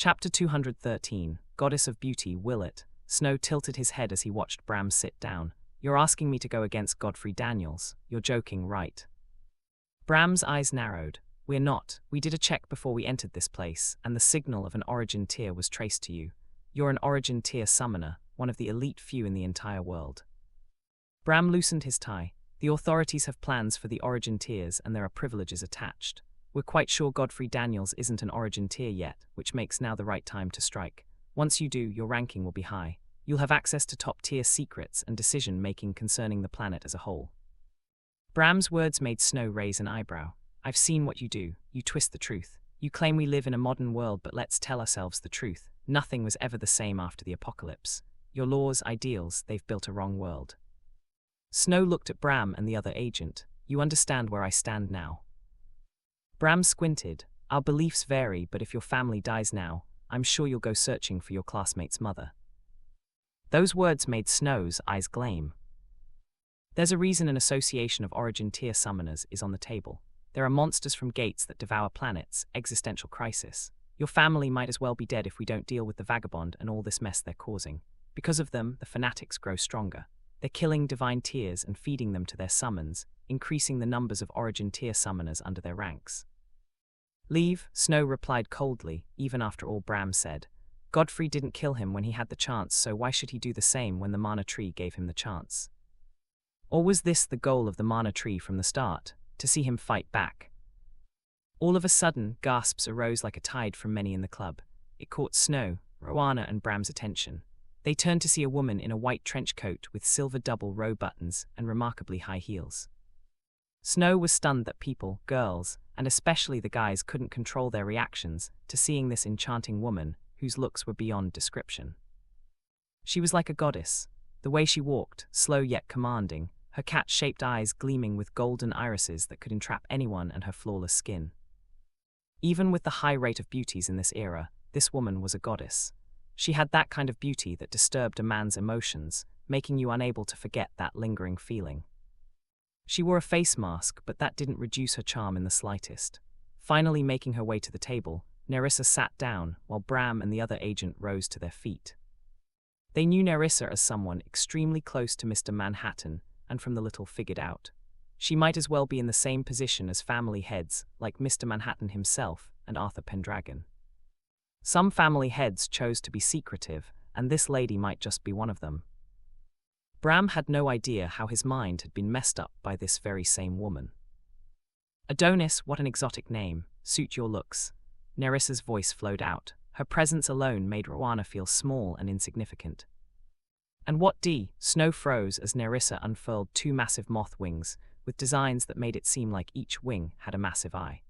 Chapter 213, Goddess of Beauty, Will It? Snow tilted his head as he watched Bram sit down. You're asking me to go against Godfrey Daniels. You're joking, right? Bram's eyes narrowed. We're not. We did a check before we entered this place, and the signal of an origin tier was traced to you. You're an origin tier summoner, one of the elite few in the entire world. Bram loosened his tie. The authorities have plans for the origin tiers and there are privileges attached. We're quite sure Godfrey Daniels isn't an origin tier yet, which makes now the right time to strike. Once you do, your ranking will be high. You'll have access to top-tier secrets and decision-making concerning the planet as a whole. Bram's words made Snow raise an eyebrow. I've seen what you do. You twist the truth. You claim we live in a modern world, but let's tell ourselves the truth. Nothing was ever the same after the apocalypse. Your laws, ideals, they've built a wrong world. Snow looked at Bram and the other agent. You understand where I stand now. Bram squinted. Our beliefs vary, but if your family dies now, I'm sure you'll go searching for your classmate's mother. Those words made Snow's eyes gleam. There's a reason an association of origin tier summoners is on the table. There are monsters from gates that devour planets, existential crisis. Your family might as well be dead if we don't deal with the vagabond and all this mess they're causing. Because of them, the fanatics grow stronger. They're killing divine tiers and feeding them to their summons, increasing the numbers of origin tier summoners under their ranks. Leave, Snow replied coldly, even after all Bram said. Godfrey didn't kill him when he had the chance, so why should he do the same when the mana tree gave him the chance? Or was this the goal of the mana tree from the start, to see him fight back? All of a sudden, gasps arose like a tide from many in the club. It caught Snow, Rowana and Bram's attention. They turned to see a woman in a white trench coat with silver double-row buttons and remarkably high heels. Snow was stunned that people, girls, and especially the guys couldn't control their reactions to seeing this enchanting woman whose looks were beyond description. She was like a goddess. The way she walked, slow yet commanding, her cat-shaped eyes gleaming with golden irises that could entrap anyone, and her flawless skin. Even with the high rate of beauties in this era, this woman was a goddess. She had that kind of beauty that disturbed a man's emotions, making you unable to forget that lingering feeling. She wore a face mask, but that didn't reduce her charm in the slightest. Finally making her way to the table, Nerissa sat down, while Bram and the other agent rose to their feet. They knew Nerissa as someone extremely close to Mr. Manhattan, and from the little figured out. She might as well be in the same position as family heads like Mr. Manhattan himself and Arthur Pendragon. Some family heads chose to be secretive, and this lady might just be one of them. Bram had no idea how his mind had been messed up by this very same woman. Adonis, what an exotic name. Suit your looks. Nerissa's voice flowed out. Her presence alone made Rowana feel small and insignificant. And what d? Snow froze as Nerissa unfurled two massive moth wings, with designs that made it seem like each wing had a massive eye.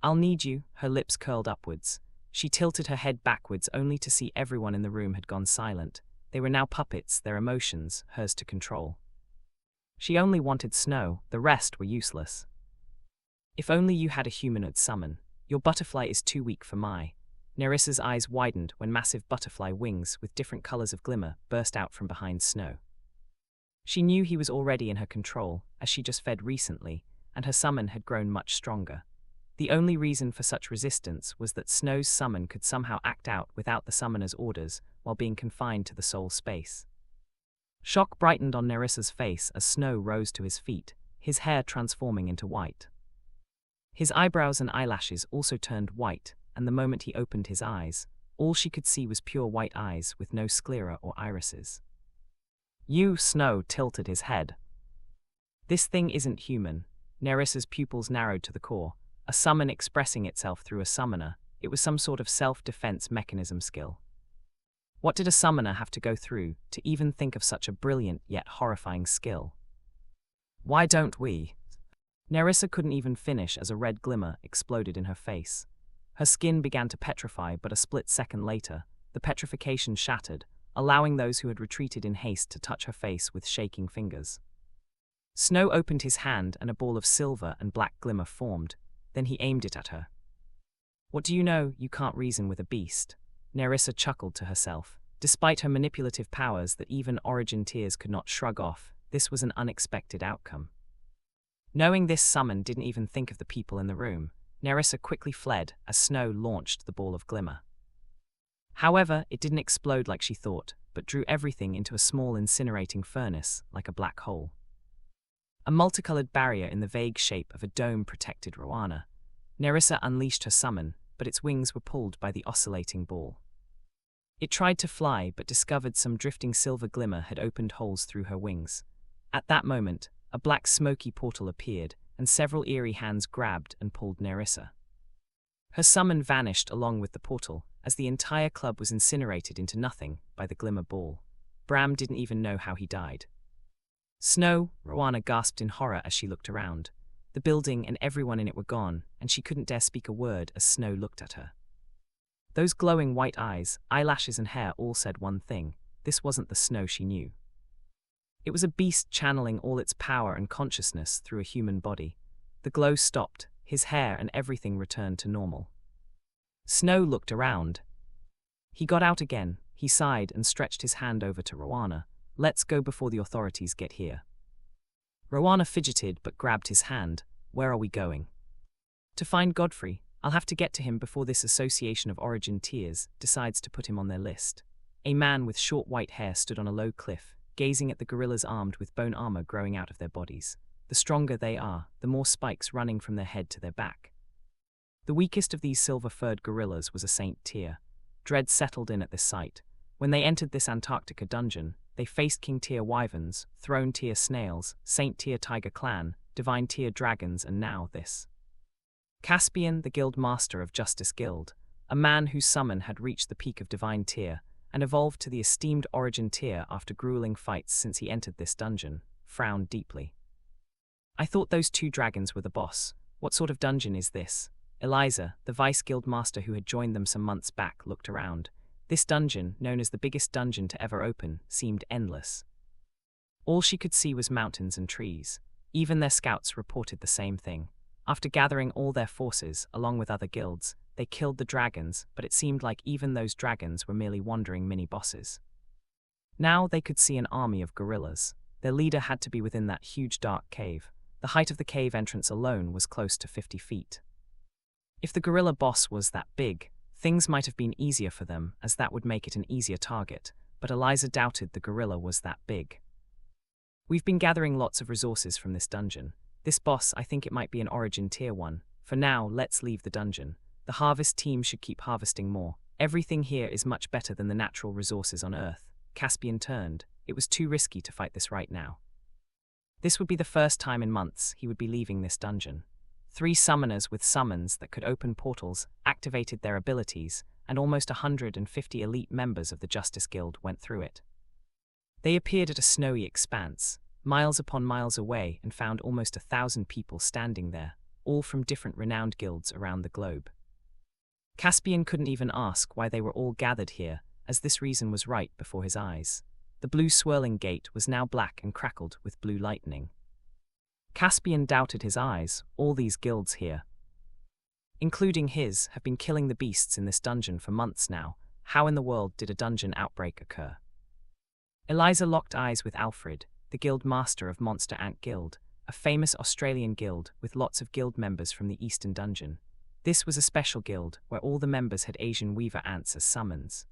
I'll need you, her lips curled upwards. She tilted her head backwards only to see everyone in the room had gone silent. They were now puppets, their emotions, hers to control. She only wanted Snow, the rest were useless. If only you had a humanoid summon. Your butterfly is too weak for my. Nerissa's eyes widened when massive butterfly wings with different colors of glimmer burst out from behind Snow. She knew he was already in her control, as she just fed recently, and her summon had grown much stronger. The only reason for such resistance was that Snow's summon could somehow act out without the summoner's orders while being confined to the soul space. Shock brightened on Nerissa's face as Snow rose to his feet, his hair transforming into white. His eyebrows and eyelashes also turned white, and the moment he opened his eyes, all she could see was pure white eyes with no sclera or irises. You, Snow tilted his head. This thing isn't human. Nerissa's pupils narrowed to the core. A summon expressing itself through a summoner, it was some sort of self-defense mechanism skill. What did a summoner have to go through to even think of such a brilliant yet horrifying skill? Why don't we? Nerissa couldn't even finish as a red glimmer exploded in her face. Her skin began to petrify, but a split second later, the petrification shattered, allowing those who had retreated in haste to touch her face with shaking fingers. Snow opened his hand and a ball of silver and black glimmer formed. Then he aimed it at her. What do you know? You can't reason with a beast. Nerissa chuckled to herself. Despite her manipulative powers that even origin tiers could not shrug off, this was an unexpected outcome. Knowing this summon didn't even think of the people in the room, Nerissa quickly fled as Snow launched the ball of glimmer. However, it didn't explode like she thought, but drew everything into a small incinerating furnace, like a black hole. A multicolored barrier in the vague shape of a dome protected Rowana. Nerissa unleashed her summon, but its wings were pulled by the oscillating ball. It tried to fly, but discovered some drifting silver glimmer had opened holes through her wings. At that moment, a black smoky portal appeared, and several eerie hands grabbed and pulled Nerissa. Her summon vanished along with the portal, as the entire club was incinerated into nothing by the glimmer ball. Bram didn't even know how he died. Snow, Rowana gasped in horror as she looked around. The building and everyone in it were gone, and she couldn't dare speak a word as Snow looked at her. Those glowing white eyes, eyelashes and hair all said one thing: this wasn't the Snow she knew. It was a beast channeling all its power and consciousness through a human body. The glow stopped, his hair and everything returned to normal. Snow looked around. He got out again, he sighed and stretched his hand over to Rowana. Let's go before the authorities get here. Rowana fidgeted but grabbed his hand. Where are we going? To find Godfrey. I'll have to get to him before this Association of Origin Tiers decides to put him on their list. A man with short white hair stood on a low cliff, gazing at the gorillas armed with bone armor growing out of their bodies. The stronger they are, the more spikes running from their head to their back. The weakest of these silver-furred gorillas was a Saint Tier. Dread settled in at this sight. When they entered this Antarctica dungeon, they faced King Tier wyverns, Throne Tier snails, Saint Tier tiger clan, Divine Tier dragons, and now this. Caspian, the guild master of Justice Guild, a man whose summon had reached the peak of Divine Tier and evolved to the esteemed Origin Tier after grueling fights since he entered this dungeon, frowned deeply. I thought those two dragons were the boss. What sort of dungeon is this? Eliza, the vice guild master who had joined them some months back, looked around. This dungeon, known as the biggest dungeon to ever open, seemed endless. All she could see was mountains and trees. Even their scouts reported the same thing. After gathering all their forces, along with other guilds, they killed the dragons, but it seemed like even those dragons were merely wandering mini-bosses. Now they could see an army of gorillas. Their leader had to be within that huge dark cave. The height of the cave entrance alone was close to 50 feet. If the gorilla boss was that big, things might have been easier for them, as that would make it an easier target, but Eliza doubted the gorilla was that big. We've been gathering lots of resources from this dungeon. This boss, I think it might be an Origin Tier 1. For now, let's leave the dungeon. The harvest team should keep harvesting more. Everything here is much better than the natural resources on Earth. Caspian turned. It was too risky to fight this right now. This would be the first time in months he would be leaving this dungeon. 3 summoners with summons that could open portals activated their abilities, and almost 150 elite members of the Justice Guild went through it. They appeared at a snowy expanse, miles upon miles away, and found almost 1,000 people standing there, all from different renowned guilds around the globe. Caspian couldn't even ask why they were all gathered here, as this reason was right before his eyes. The blue swirling gate was now black and crackled with blue lightning. Caspian doubted his eyes. All these guilds here, including his, have been killing the beasts in this dungeon for months now. How in the world did a dungeon outbreak occur? Eliza locked eyes with Alfred, the guild master of Monster Ant Guild, a famous Australian guild with lots of guild members from the Eastern Dungeon. This was a special guild where all the members had Asian weaver ants as summons.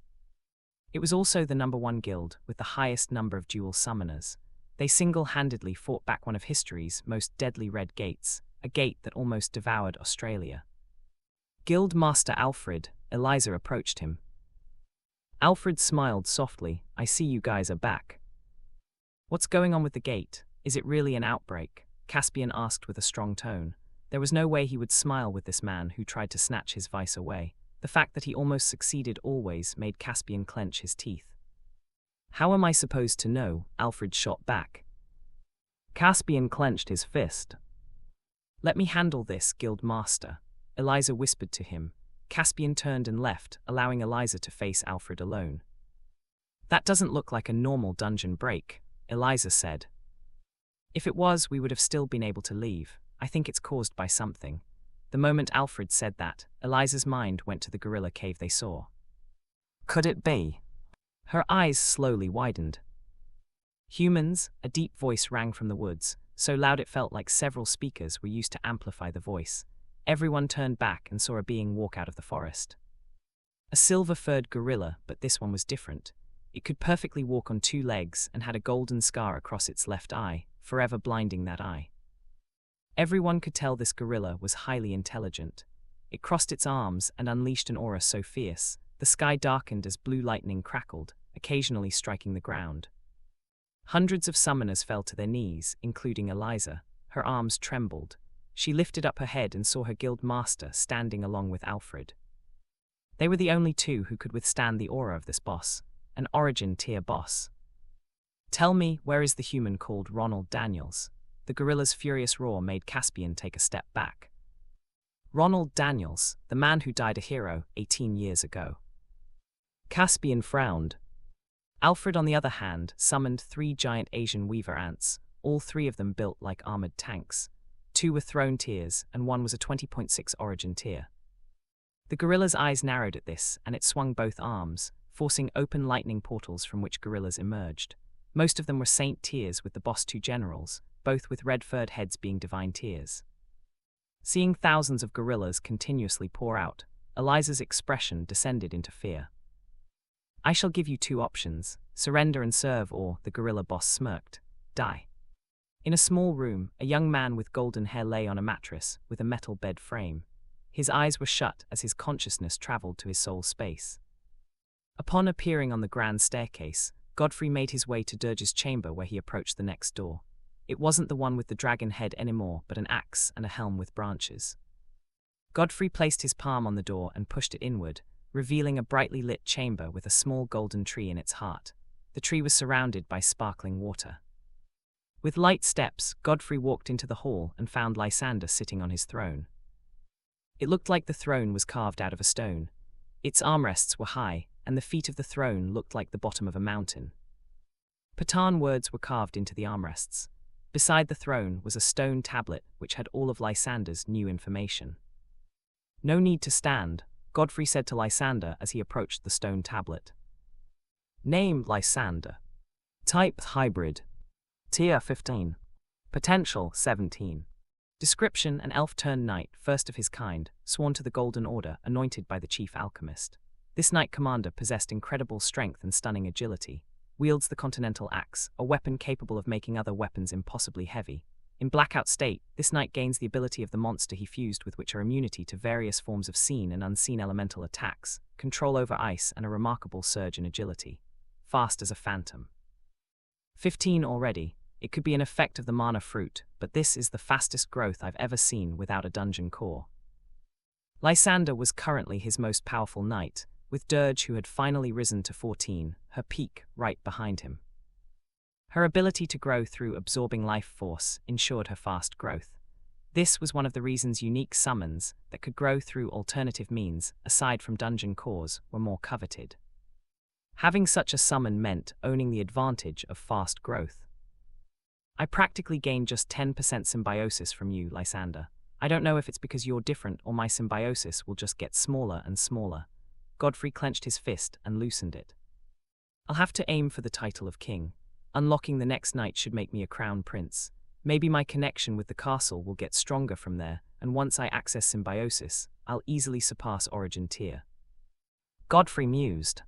It was also the #1 guild with the highest number of dual summoners. They single-handedly fought back one of history's most deadly red gates, a gate that almost devoured Australia. Guild Master Alfred, Eliza approached him. Alfred smiled softly. I see you guys are back. What's going on with the gate? Is it really an outbreak? Caspian asked with a strong tone. There was no way he would smile with this man who tried to snatch his vice away. The fact that he almost succeeded always made Caspian clench his teeth. How am I supposed to know? Alfred shot back. Caspian clenched his fist. Let me handle this, Guild Master, Eliza whispered to him. Caspian turned and left, allowing Eliza to face Alfred alone. That doesn't look like a normal dungeon break, Eliza said. If it was, we would have still been able to leave. I think it's caused by something. The moment Alfred said that, Eliza's mind went to the gorilla cave they saw. Could it be? Her eyes slowly widened. Humans, a deep voice rang from the woods, so loud it felt like several speakers were used to amplify the voice. Everyone turned back and saw a being walk out of the forest. A silver-furred gorilla, but this one was different. It could perfectly walk on two legs and had a golden scar across its left eye, forever blinding that eye. Everyone could tell this gorilla was highly intelligent. It crossed its arms and unleashed an aura so fierce, the sky darkened as blue lightning crackled, occasionally striking the ground. Hundreds of summoners fell to their knees, including Eliza. Her arms trembled. She lifted up her head and saw her guild master standing along with Alfred. They were the only two who could withstand the aura of this boss, an origin-tier boss. "Tell me, where is the human called Ronald Daniels?" The gorilla's furious roar made Caspian take a step back. Ronald Daniels, the man who died a hero 18 years ago. Caspian frowned. Alfred, on the other hand, summoned 3 giant Asian weaver ants, all 3 of them built like armored tanks. 2 were throne tiers, and 1 was a 20.6 origin tier. The gorilla's eyes narrowed at this, and it swung both arms, forcing open lightning portals from which gorillas emerged. Most of them were Saint tiers, with the boss 2 generals, both with red-furred heads being divine tiers. Seeing thousands of gorillas continuously pour out, Eliza's expression descended into fear. "I shall give you 2 options, surrender and serve, or," the gorilla boss smirked, "die." In a small room, a young man with golden hair lay on a mattress with a metal bed frame. His eyes were shut as his consciousness traveled to his soul space. Upon appearing on the grand staircase, Godfrey made his way to Dirge's chamber, where he approached the next door. It wasn't the one with the dragon head anymore, but an axe and a helm with branches. Godfrey placed his palm on the door and pushed it inward, revealing a brightly lit chamber with a small golden tree in its heart. The tree was surrounded by sparkling water. With light steps, Godfrey walked into the hall and found Lysander sitting on his throne. It looked like the throne was carved out of a stone. Its armrests were high, and the feet of the throne looked like the bottom of a mountain. Patan words were carved into the armrests. Beside the throne was a stone tablet which had all of Lysander's new information. "No need to stand," Godfrey said to Lysander as he approached the stone tablet. "Name Lysander. Type hybrid. Tier 15. Potential 17. Description: an elf-turned knight, first of his kind, sworn to the Golden Order, anointed by the chief alchemist. This knight commander possessed incredible strength and stunning agility. Wields the Continental Axe, a weapon capable of making other weapons impossibly heavy. In blackout state, this knight gains the ability of the monster he fused with, which are immunity to various forms of seen and unseen elemental attacks, control over ice, and a remarkable surge in agility. Fast as a phantom. 15 already. It could be an effect of the mana fruit, but this is the fastest growth I've ever seen without a dungeon core." Lysander was currently his most powerful knight, with Dirge, who had finally risen to 14, her peak right behind him. Her ability to grow through absorbing life force ensured her fast growth. This was one of the reasons unique summons that could grow through alternative means, aside from dungeon cores, were more coveted. Having such a summon meant owning the advantage of fast growth. "I practically gained just 10% symbiosis from you, Lysander. I don't know if it's because you're different or my symbiosis will just get smaller and smaller." Godfrey clenched his fist and loosened it. "I'll have to aim for the title of king. Unlocking the next night should make me a crown prince. Maybe my connection with the castle will get stronger from there, and once I access symbiosis, I'll easily surpass origin tier." Godfrey mused.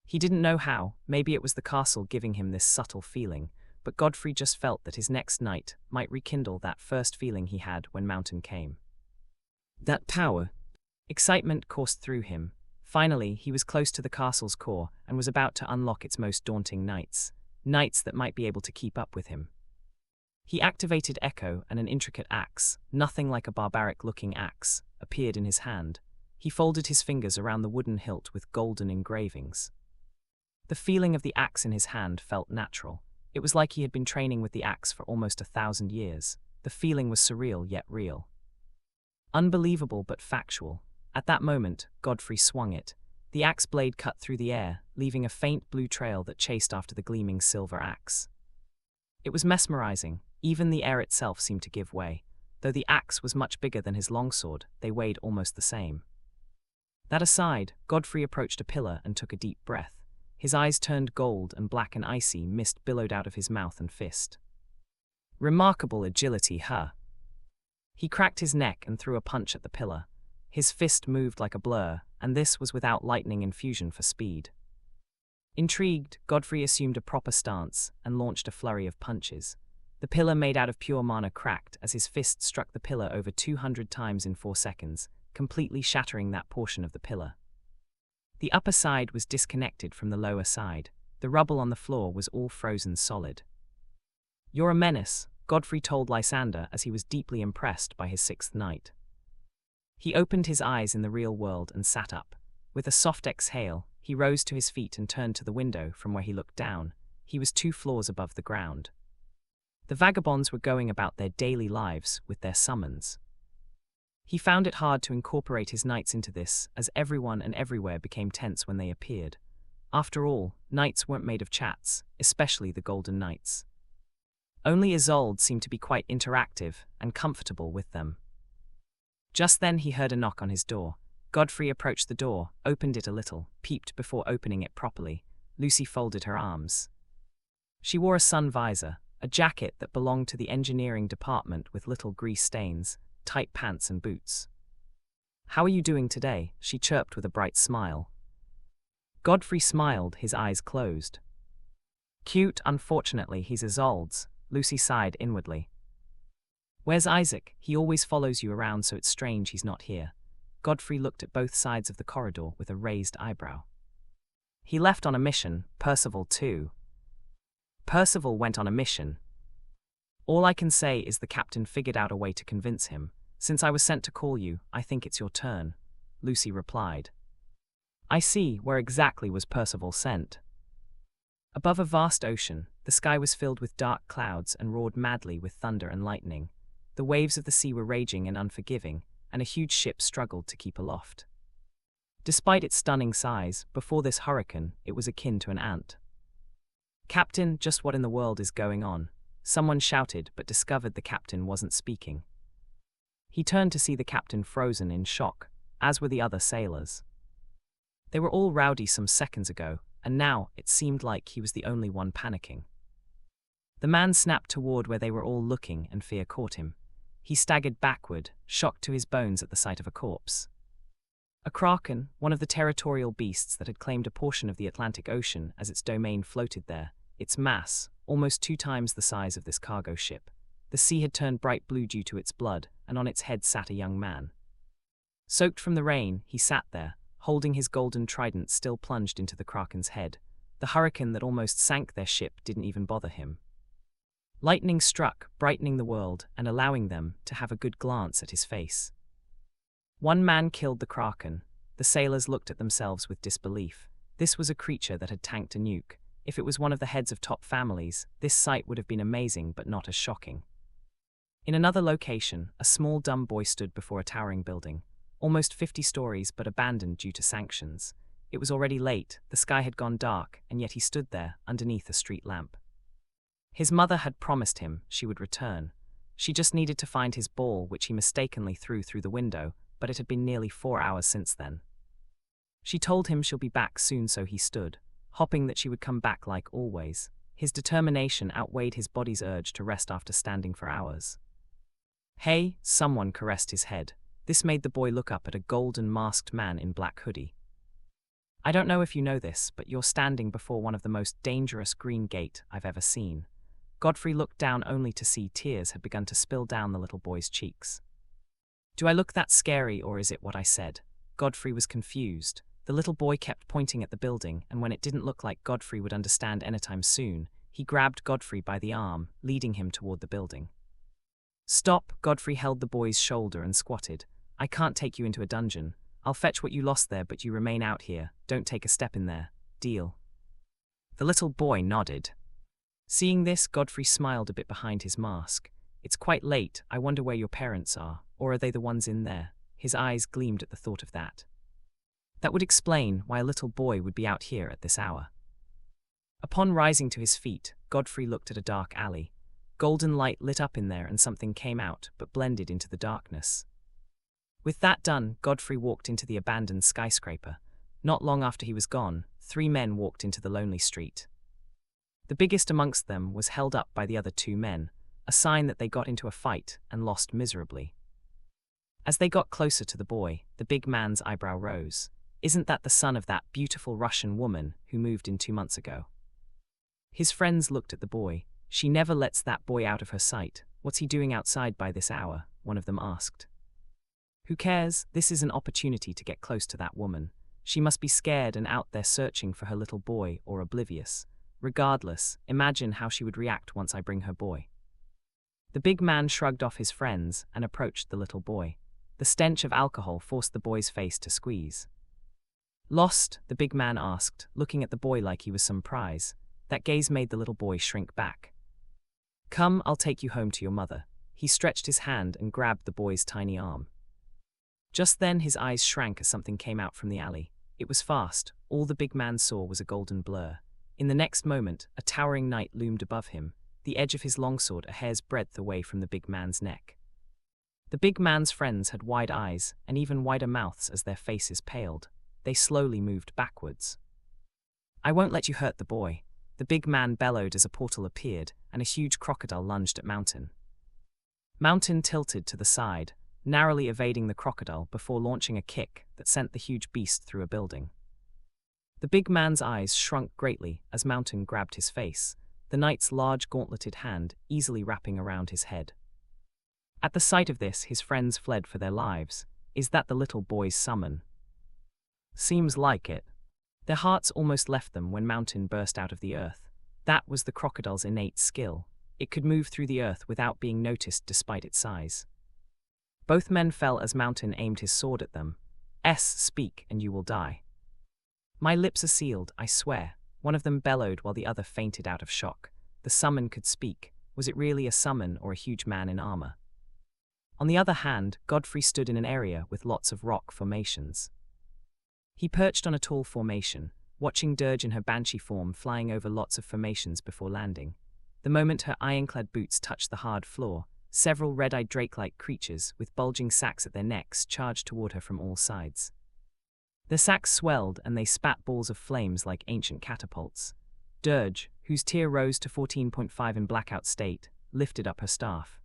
He didn't know how, maybe it was the castle giving him this subtle feeling, but Godfrey just felt that his next night might rekindle that first feeling he had when Mountain came. That power. Excitement coursed through him. Finally, he was close to the castle's core and was about to unlock its most daunting knights that might be able to keep up with him. He activated Echo, and an intricate axe, nothing like a barbaric-looking axe, appeared in his hand. He folded his fingers around the wooden hilt with golden engravings. The feeling of the axe in his hand felt natural. It was like he had been training with the axe for almost 1,000 years. The feeling was surreal yet real. Unbelievable but factual. At that moment, Godfrey swung it. The axe blade cut through the air, leaving a faint blue trail that chased after the gleaming silver axe. It was mesmerizing. Even the air itself seemed to give way. Though the axe was much bigger than his longsword, they weighed almost the same. That aside, Godfrey approached a pillar and took a deep breath. His eyes turned gold, and black and icy mist billowed out of his mouth and fist. "Remarkable agility, huh?" He cracked his neck and threw a punch at the pillar. His fist moved like a blur, and this was without lightning infusion for speed. Intrigued, Godfrey assumed a proper stance and launched a flurry of punches. The pillar made out of pure mana cracked as his fist struck the pillar over 200 times in 4 seconds, completely shattering that portion of the pillar. The upper side was disconnected from the lower side. The rubble on the floor was all frozen solid. "You're a menace," Godfrey told Lysander as he was deeply impressed by his 6th night. He opened his eyes in the real world and sat up. With a soft exhale, he rose to his feet and turned to the window from where he looked down. He was 2 floors above the ground. The vagabonds were going about their daily lives with their summons. He found it hard to incorporate his nights into this, as everyone and everywhere became tense when they appeared. After all, nights weren't made of chats, especially the Golden Nights. Only Isolde seemed to be quite interactive and comfortable with them. Just then he heard a knock on his door. Godfrey approached the door, opened it a little, peeped before opening it properly. Lucy folded her arms. She wore a sun visor, a jacket that belonged to the engineering department with little grease stains, tight pants and boots. "How are you doing today?" she chirped with a bright smile. Godfrey smiled, his eyes closed. "Cute, unfortunately he's Isolde's," Lucy sighed inwardly. "Where's Isaac? He always follows you around, so it's strange he's not here." Godfrey looked at both sides of the corridor with a raised eyebrow. "He left on a mission, Percival too." "Percival went on a mission?" "All I can say is the captain figured out a way to convince him. Since I was sent to call you, I think it's your turn," Lucy replied. "I see, where exactly was Percival sent?" Above a vast ocean, the sky was filled with dark clouds and roared madly with thunder and lightning. The waves of the sea were raging and unforgiving, and a huge ship struggled to keep aloft. Despite its stunning size, before this hurricane, it was akin to an ant. "Captain, just what in the world is going on?" Someone shouted, but discovered the captain wasn't speaking. He turned to see the captain frozen in shock, as were the other sailors. They were all rowdy some seconds ago, and now it seemed like he was the only one panicking. The man snapped toward where they were all looking, and fear caught him. He staggered backward, shocked to his bones at the sight of a corpse. A kraken, one of the territorial beasts that had claimed a portion of the Atlantic Ocean as its domain, floated there, its mass almost 2 times the size of this cargo ship. The sea had turned bright blue due to its blood, and on its head sat a young man. Soaked from the rain, he sat there, holding his golden trident still plunged into the kraken's head. The hurricane that almost sank their ship didn't even bother him. Lightning struck, brightening the world and allowing them to have a good glance at his face. One man killed the kraken. The sailors looked at themselves with disbelief. This was a creature that had tanked a nuke. If it was one of the heads of top families, this sight would have been amazing but not as shocking. In another location, a small dumb boy stood before a towering building, almost 50 stories but abandoned due to sanctions. It was already late, the sky had gone dark, and yet he stood there, underneath a street lamp. His mother had promised him she would return. She just needed to find his ball, which he mistakenly threw through the window, but it had been nearly 4 hours since then. She told him she'll be back soon, so he stood, hoping that she would come back like always. His determination outweighed his body's urge to rest after standing for hours. "Hey," someone caressed his head. This made the boy look up at a golden masked man in black hoodie. "I don't know if you know this, but you're standing before one of the most dangerous green gate I've ever seen." Godfrey looked down only to see tears had begun to spill down the little boy's cheeks. "Do I look that scary, or is it what I said?" Godfrey was confused. The little boy kept pointing at the building, and when it didn't look like Godfrey would understand anytime soon, he grabbed Godfrey by the arm, leading him toward the building. "Stop!" Godfrey held the boy's shoulder and squatted. "I can't take you into a dungeon. I'll fetch what you lost there, but you remain out here. Don't take a step in there. Deal?" The little boy nodded. Seeing this, Godfrey smiled a bit behind his mask. "It's quite late. I wonder where your parents are, or are they the ones in there?" His eyes gleamed at the thought of that. That would explain why a little boy would be out here at this hour. Upon rising to his feet, Godfrey looked at a dark alley. Golden light lit up in there and something came out, but blended into the darkness. With that done, Godfrey walked into the abandoned skyscraper. Not long after he was gone, 3 men walked into the lonely street. The biggest amongst them was held up by the other 2 men, a sign that they got into a fight and lost miserably. As they got closer to the boy, the big man's eyebrow rose. Isn't that the son of that beautiful Russian woman who moved in 2 months ago? His friends looked at the boy. She never lets that boy out of her sight. What's he doing outside by this hour? One of them asked. Who cares? This is an opportunity to get close to that woman. She must be scared and out there searching for her little boy or oblivious. Regardless, imagine how she would react once I bring her boy. The big man shrugged off his friends and approached the little boy. The stench of alcohol forced the boy's face to squeeze. Lost? The big man asked, looking at the boy like he was some prize. That gaze made the little boy shrink back. Come, I'll take you home to your mother. He stretched his hand and grabbed the boy's tiny arm. Just then his eyes shrank as something came out from the alley. It was fast. All the big man saw was a golden blur. In the next moment, a towering knight loomed above him, the edge of his longsword a hair's breadth away from the big man's neck. The big man's friends had wide eyes and even wider mouths as their faces paled. They slowly moved backwards. I won't let you hurt the boy. The big man bellowed as a portal appeared and a huge crocodile lunged at Mountain. Mountain tilted to the side, narrowly evading the crocodile before launching a kick that sent the huge beast through a building. The big man's eyes shrunk greatly as Mountain grabbed his face, the knight's large gauntleted hand easily wrapping around his head. At the sight of this, his friends fled for their lives. Is that the little boy's summon? Seems like it. Their hearts almost left them when Mountain burst out of the earth. That was the crocodile's innate skill. It could move through the earth without being noticed despite its size. Both men fell as Mountain aimed his sword at them. Speak and you will die. My lips are sealed, I swear. One of them bellowed while the other fainted out of shock. The summon could speak. Was it really a summon or a huge man in armor? On the other hand, Godfrey stood in an area with lots of rock formations. He perched on a tall formation, watching Dirge in her banshee form flying over lots of formations before landing. The moment her ironclad boots touched the hard floor, several red-eyed drake-like creatures with bulging sacks at their necks charged toward her from all sides. The sacks swelled and they spat balls of flames like ancient catapults. Dirge, whose tier rose to 14.5 in blackout state, lifted up her staff.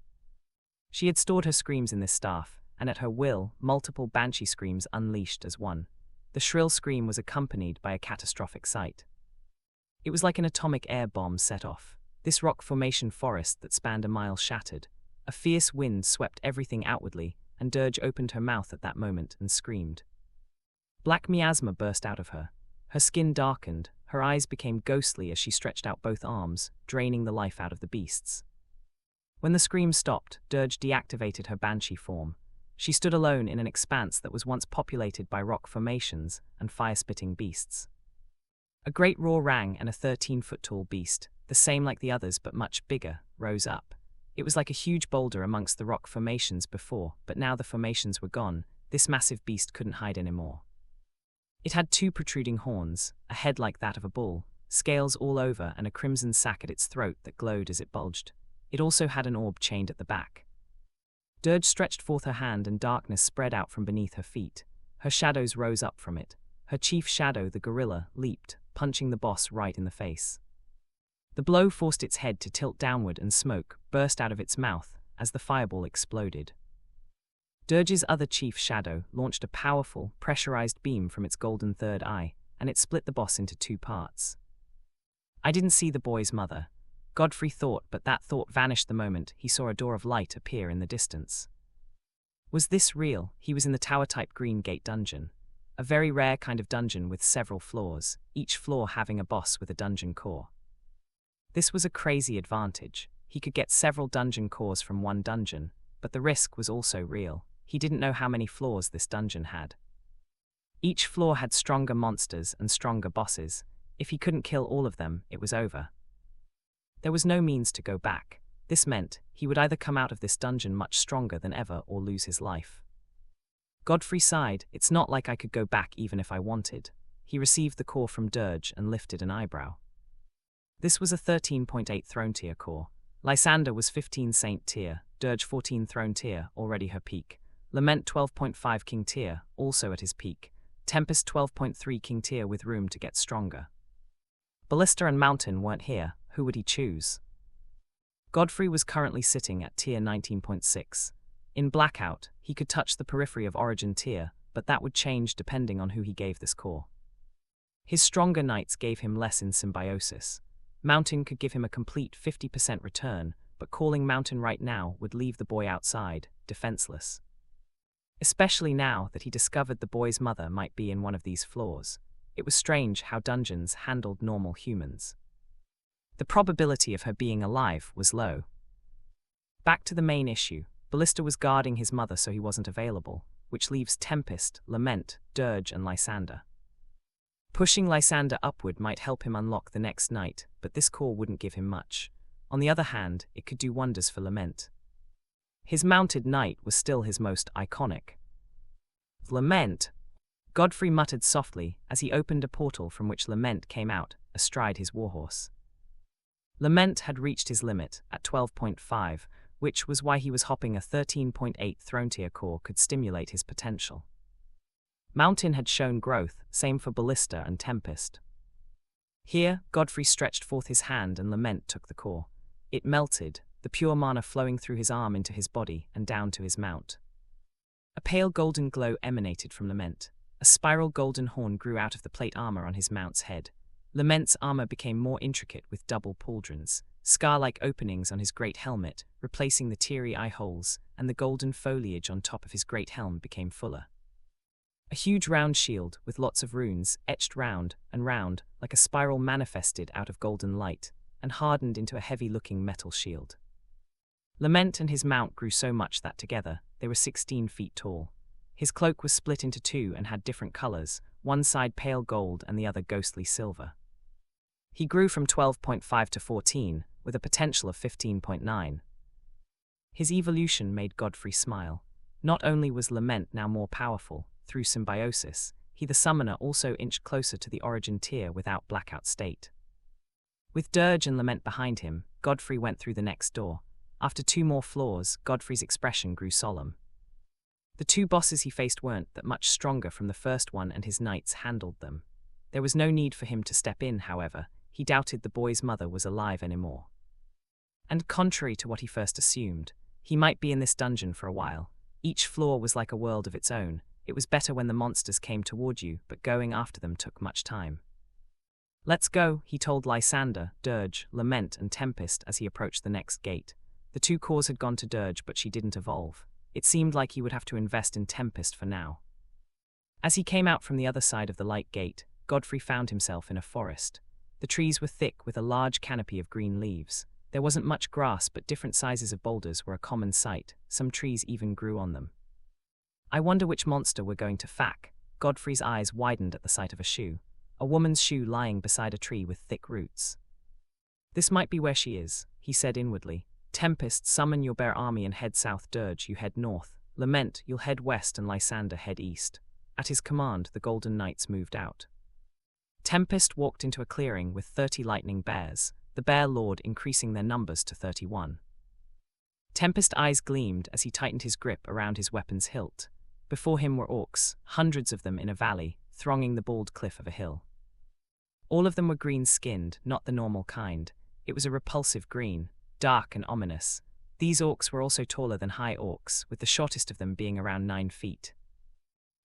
She had stored her screams in this staff, and at her will, multiple banshee screams unleashed as one. The shrill scream was accompanied by a catastrophic sight. It was like an atomic air bomb set off. This rock formation forest that spanned a mile shattered. A fierce wind swept everything outwardly, and Dirge opened her mouth at that moment and screamed. Black miasma burst out of her. Her skin darkened, her eyes became ghostly as she stretched out both arms, draining the life out of the beasts. When the scream stopped, Dirge deactivated her banshee form. She stood alone in an expanse that was once populated by rock formations and fire-spitting beasts. A great roar rang and a 13-foot-tall beast, the same like the others but much bigger, rose up. It was like a huge boulder amongst the rock formations before, but now the formations were gone, this massive beast couldn't hide anymore. It had 2 protruding horns, a head like that of a bull, scales all over and a crimson sack at its throat that glowed as it bulged. It also had an orb chained at the back. Dirge stretched forth her hand and darkness spread out from beneath her feet. Her shadows rose up from it. Her chief shadow, the gorilla, leaped, punching the boss right in the face. The blow forced its head to tilt downward and smoke burst out of its mouth as the fireball exploded. Dirge's other chief shadow launched a powerful, pressurized beam from its golden third eye, and it split the boss into 2 parts. I didn't see the boy's mother. Godfrey thought, but that thought vanished the moment he saw a door of light appear in the distance. Was this real? He was in the tower-type Green Gate dungeon. A very rare kind of dungeon with several floors, each floor having a boss with a dungeon core. This was a crazy advantage. He could get several dungeon cores from one dungeon, but the risk was also real. He didn't know how many floors this dungeon had. Each floor had stronger monsters and stronger bosses. If he couldn't kill all of them, it was over. There was no means to go back. This meant he would either come out of this dungeon much stronger than ever or lose his life. Godfrey sighed. It's not like I could go back even if I wanted. He received the core from Dirge and lifted an eyebrow. This was a 13.8 throne tier core. Lysander was 15 saint tier, Dirge 14 throne tier, already her peak. Lament 12.5 king tier, also at his peak. Tempest 12.3 king tier with room to get stronger. Ballista and Mountain weren't here. Who would he choose? Godfrey was currently sitting at tier 19.6. In Blackout, he could touch the periphery of Origin Tier, but that would change depending on who he gave this core. His stronger knights gave him less in Symbiosis. Mountain could give him a complete 50% return, but calling Mountain right now would leave the boy outside, defenseless. Especially now that he discovered the boy's mother might be in one of these floors. It was strange how dungeons handled normal humans. The probability of her being alive was low. Back to the main issue. Ballista was guarding his mother so he wasn't available, which leaves Tempest, Lament, Dirge, and Lysander. Pushing Lysander upward might help him unlock the next knight, but this core wouldn't give him much. On the other hand, it could do wonders for Lament. His mounted knight was still his most iconic. Lament. Godfrey muttered softly as he opened a portal from which Lament came out, astride his warhorse. Lament had reached his limit at 12.5, which was why he was hopping a 13.8 throne tier core could stimulate his potential. Mountain had shown growth, same for Ballista and Tempest. Here, Godfrey stretched forth his hand and Lament took the core. It melted, the pure mana flowing through his arm into his body and down to his mount. A pale golden glow emanated from Lament. A spiral golden horn grew out of the plate armor on his mount's head. Lament's armor became more intricate with double pauldrons, scar-like openings on his great helmet, replacing the teary eye holes, and the golden foliage on top of his great helm became fuller. A huge round shield, with lots of runes, etched round and round, like a spiral manifested out of golden light, and hardened into a heavy-looking metal shield. Lament and his mount grew so much that together, they were 16 feet tall. His cloak was split into two and had different colors, one side pale gold and the other ghostly silver. He grew from 12.5 to 14, with a potential of 15.9. His evolution made Godfrey smile. Not only was Lament now more powerful, through Symbiosis, he the summoner also inched closer to the Origin Tier without Blackout state. With Dirge and Lament behind him, Godfrey went through the next door. After 2 more floors, Godfrey's expression grew solemn. The 2 bosses he faced weren't that much stronger from the first one and his knights handled them. There was no need for him to step in, however. He doubted the boy's mother was alive anymore. And contrary to what he first assumed, he might be in this dungeon for a while. Each floor was like a world of its own. It was better when the monsters came toward you, but going after them took much time. "Let's go," he told Lysander, Dirge, Lament, and Tempest as he approached the next gate. The 2 cores had gone to Dirge, but she didn't evolve. It seemed like he would have to invest in Tempest for now. As he came out from the other side of the light gate, Godfrey found himself in a forest. The trees were thick with a large canopy of green leaves. There wasn't much grass, but different sizes of boulders were a common sight. Some trees even grew on them. I wonder which monster we're going to fack. Godfrey's eyes widened at the sight of a shoe. A woman's shoe lying beside a tree with thick roots. "This might be where she is," he said inwardly. "Tempest, summon your bear army and head south. Dirge, you head north. Lament, you'll head west, and Lysander head east." At his command, the Golden Knights moved out. Tempest walked into a clearing with 30 lightning bears, the bear lord increasing their numbers to 31. Tempest's eyes gleamed as he tightened his grip around his weapon's hilt. Before him were orcs, hundreds of them in a valley, thronging the bald cliff of a hill. All of them were green-skinned, not the normal kind. It was a repulsive green, dark and ominous. These orcs were also taller than high orcs, with the shortest of them being around 9 feet.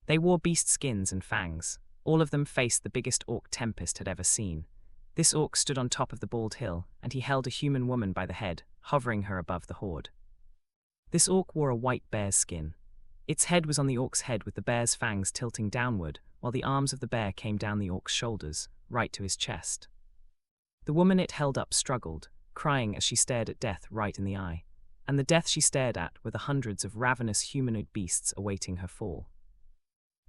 They wore beast skins and fangs. All of them faced the biggest orc Tempest had ever seen. This orc stood on top of the bald hill, and he held a human woman by the head, hovering her above the horde. This orc wore a white bear's skin. Its head was on the orc's head with the bear's fangs tilting downward, while the arms of the bear came down the orc's shoulders, right to his chest. The woman it held up struggled, crying as she stared at death right in the eye. And the death she stared at were the hundreds of ravenous humanoid beasts awaiting her fall.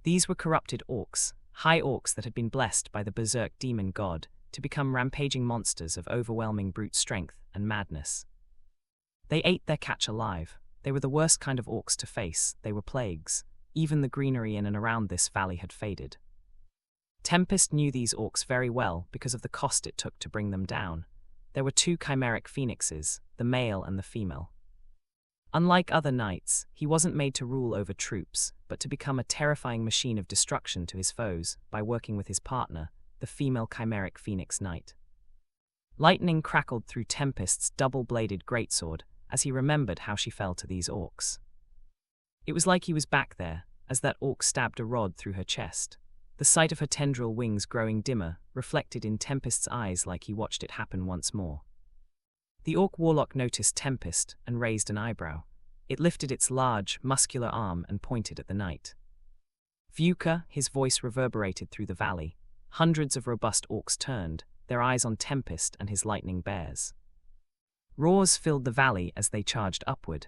These were corrupted orcs, high orcs that had been blessed by the berserk demon god to become rampaging monsters of overwhelming brute strength and madness. They ate their catch alive. They were the worst kind of orcs to face. They were plagues. Even the greenery in and around this valley had faded. Tempest knew these orcs very well because of the cost it took to bring them down. There were 2 chimeric phoenixes, the male and the female. Unlike other knights, he wasn't made to rule over troops, but to become a terrifying machine of destruction to his foes by working with his partner, the female chimeric phoenix knight. Lightning crackled through Tempest's double-bladed greatsword as he remembered how she fell to these orcs. It was like he was back there, as that orc stabbed a rod through her chest. The sight of her tendril wings growing dimmer reflected in Tempest's eyes like he watched it happen once more. The orc warlock noticed Tempest and raised an eyebrow. It lifted its large, muscular arm and pointed at the knight. Vuka, his voice reverberated through the valley. Hundreds of robust orcs turned, their eyes on Tempest and his lightning bears. Roars filled the valley as they charged upward.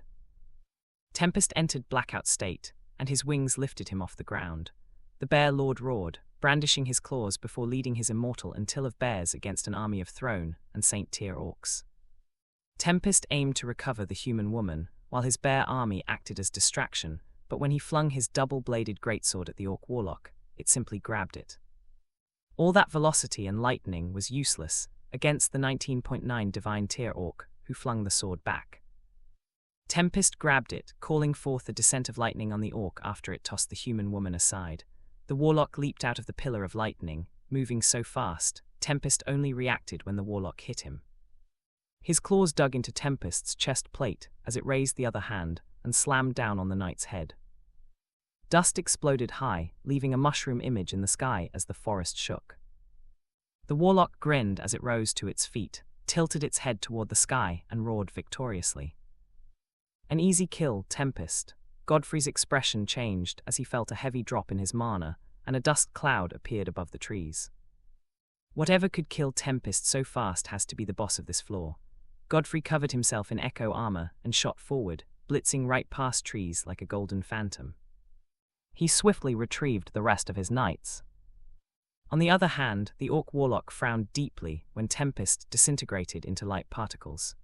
Tempest entered blackout state, and his wings lifted him off the ground. The bear lord roared, brandishing his claws before leading his immortal until of bears against an army of throne and Saint-tier orcs. Tempest aimed to recover the human woman, while his bear army acted as distraction, but when he flung his double-bladed greatsword at the orc warlock, it simply grabbed it. All that velocity and lightning was useless against the 19.9 divine tier orc, who flung the sword back. Tempest grabbed it, calling forth a descent of lightning on the orc after it tossed the human woman aside. The warlock leaped out of the pillar of lightning, moving so fast, Tempest only reacted when the warlock hit him. His claws dug into Tempest's chest plate as it raised the other hand and slammed down on the knight's head. Dust exploded high, leaving a mushroom image in the sky as the forest shook. The warlock grinned as it rose to its feet, tilted its head toward the sky, and roared victoriously. An easy kill, Tempest. Godfrey's expression changed as he felt a heavy drop in his mana, and a dust cloud appeared above the trees. Whatever could kill Tempest so fast has to be the boss of this floor. Godfrey covered himself in echo armor and shot forward, blitzing right past trees like a golden phantom. He swiftly retrieved the rest of his knights. On the other hand, the orc warlock frowned deeply when Tempest disintegrated into light particles.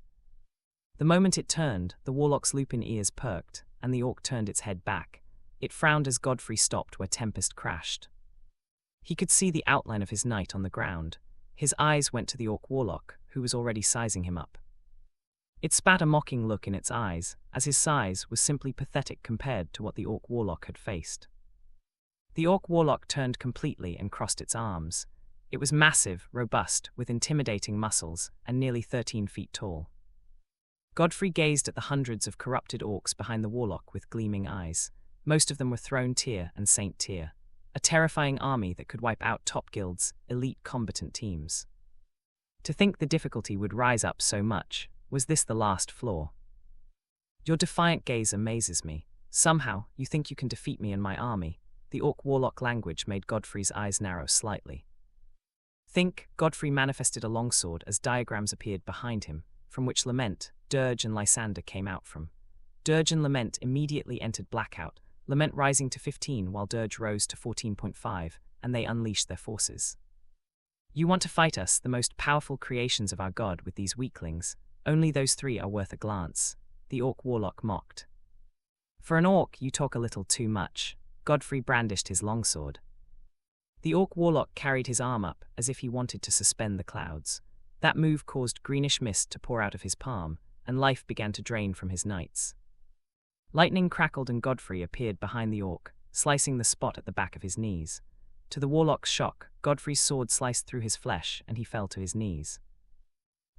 The moment it turned, the warlock's lupin ears perked, and the orc turned its head back. It frowned as Godfrey stopped where Tempest crashed. He could see the outline of his knight on the ground. His eyes went to the orc warlock, who was already sizing him up. It spat a mocking look in its eyes, as his size was simply pathetic compared to what the orc warlock had faced. The orc warlock turned completely and crossed its arms. It was massive, robust, with intimidating muscles, and nearly 13 feet tall. Godfrey gazed at the hundreds of corrupted orcs behind the warlock with gleaming eyes. Most of them were throne tier and saint tier, a terrifying army that could wipe out top guilds' elite combatant teams. To think the difficulty would rise up so much. Was this the last floor? Your defiant gaze amazes me. Somehow, you think you can defeat me and my army. The orc warlock language made Godfrey's eyes narrow slightly. Godfrey manifested a longsword as diagrams appeared behind him, from which Lament, Dirge and Lysander came out from. Dirge and Lament immediately entered blackout, Lament rising to 15 while Dirge rose to 14.5, and they unleashed their forces. You want to fight us, the most powerful creations of our god, with these weaklings? Only those three are worth a glance, the orc warlock mocked. For an orc, you talk a little too much. Godfrey brandished his longsword. The orc warlock carried his arm up as if he wanted to suspend the clouds. That move caused greenish mist to pour out of his palm, and life began to drain from his knights. Lightning crackled and Godfrey appeared behind the orc, slicing the spot at the back of his knees. To the warlock's shock, Godfrey's sword sliced through his flesh and he fell to his knees.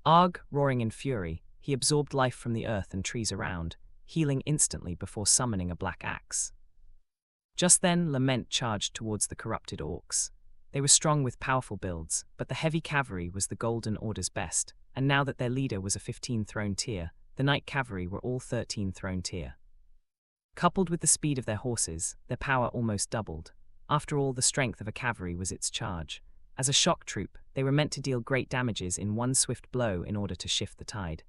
Arg, roaring in fury, he absorbed life from the earth and trees around, healing instantly before summoning a black axe. Just then, Lament charged towards the corrupted orcs. They were strong with powerful builds, but the heavy cavalry was the Golden Order's best, and now that their leader was a 15 throne tier, the Knight Cavalry were all 13 throne tier. Coupled with the speed of their horses, their power almost doubled. After all, the strength of a cavalry was its charge. As a shock troop, they were meant to deal great damages in one swift blow in order to shift the tide.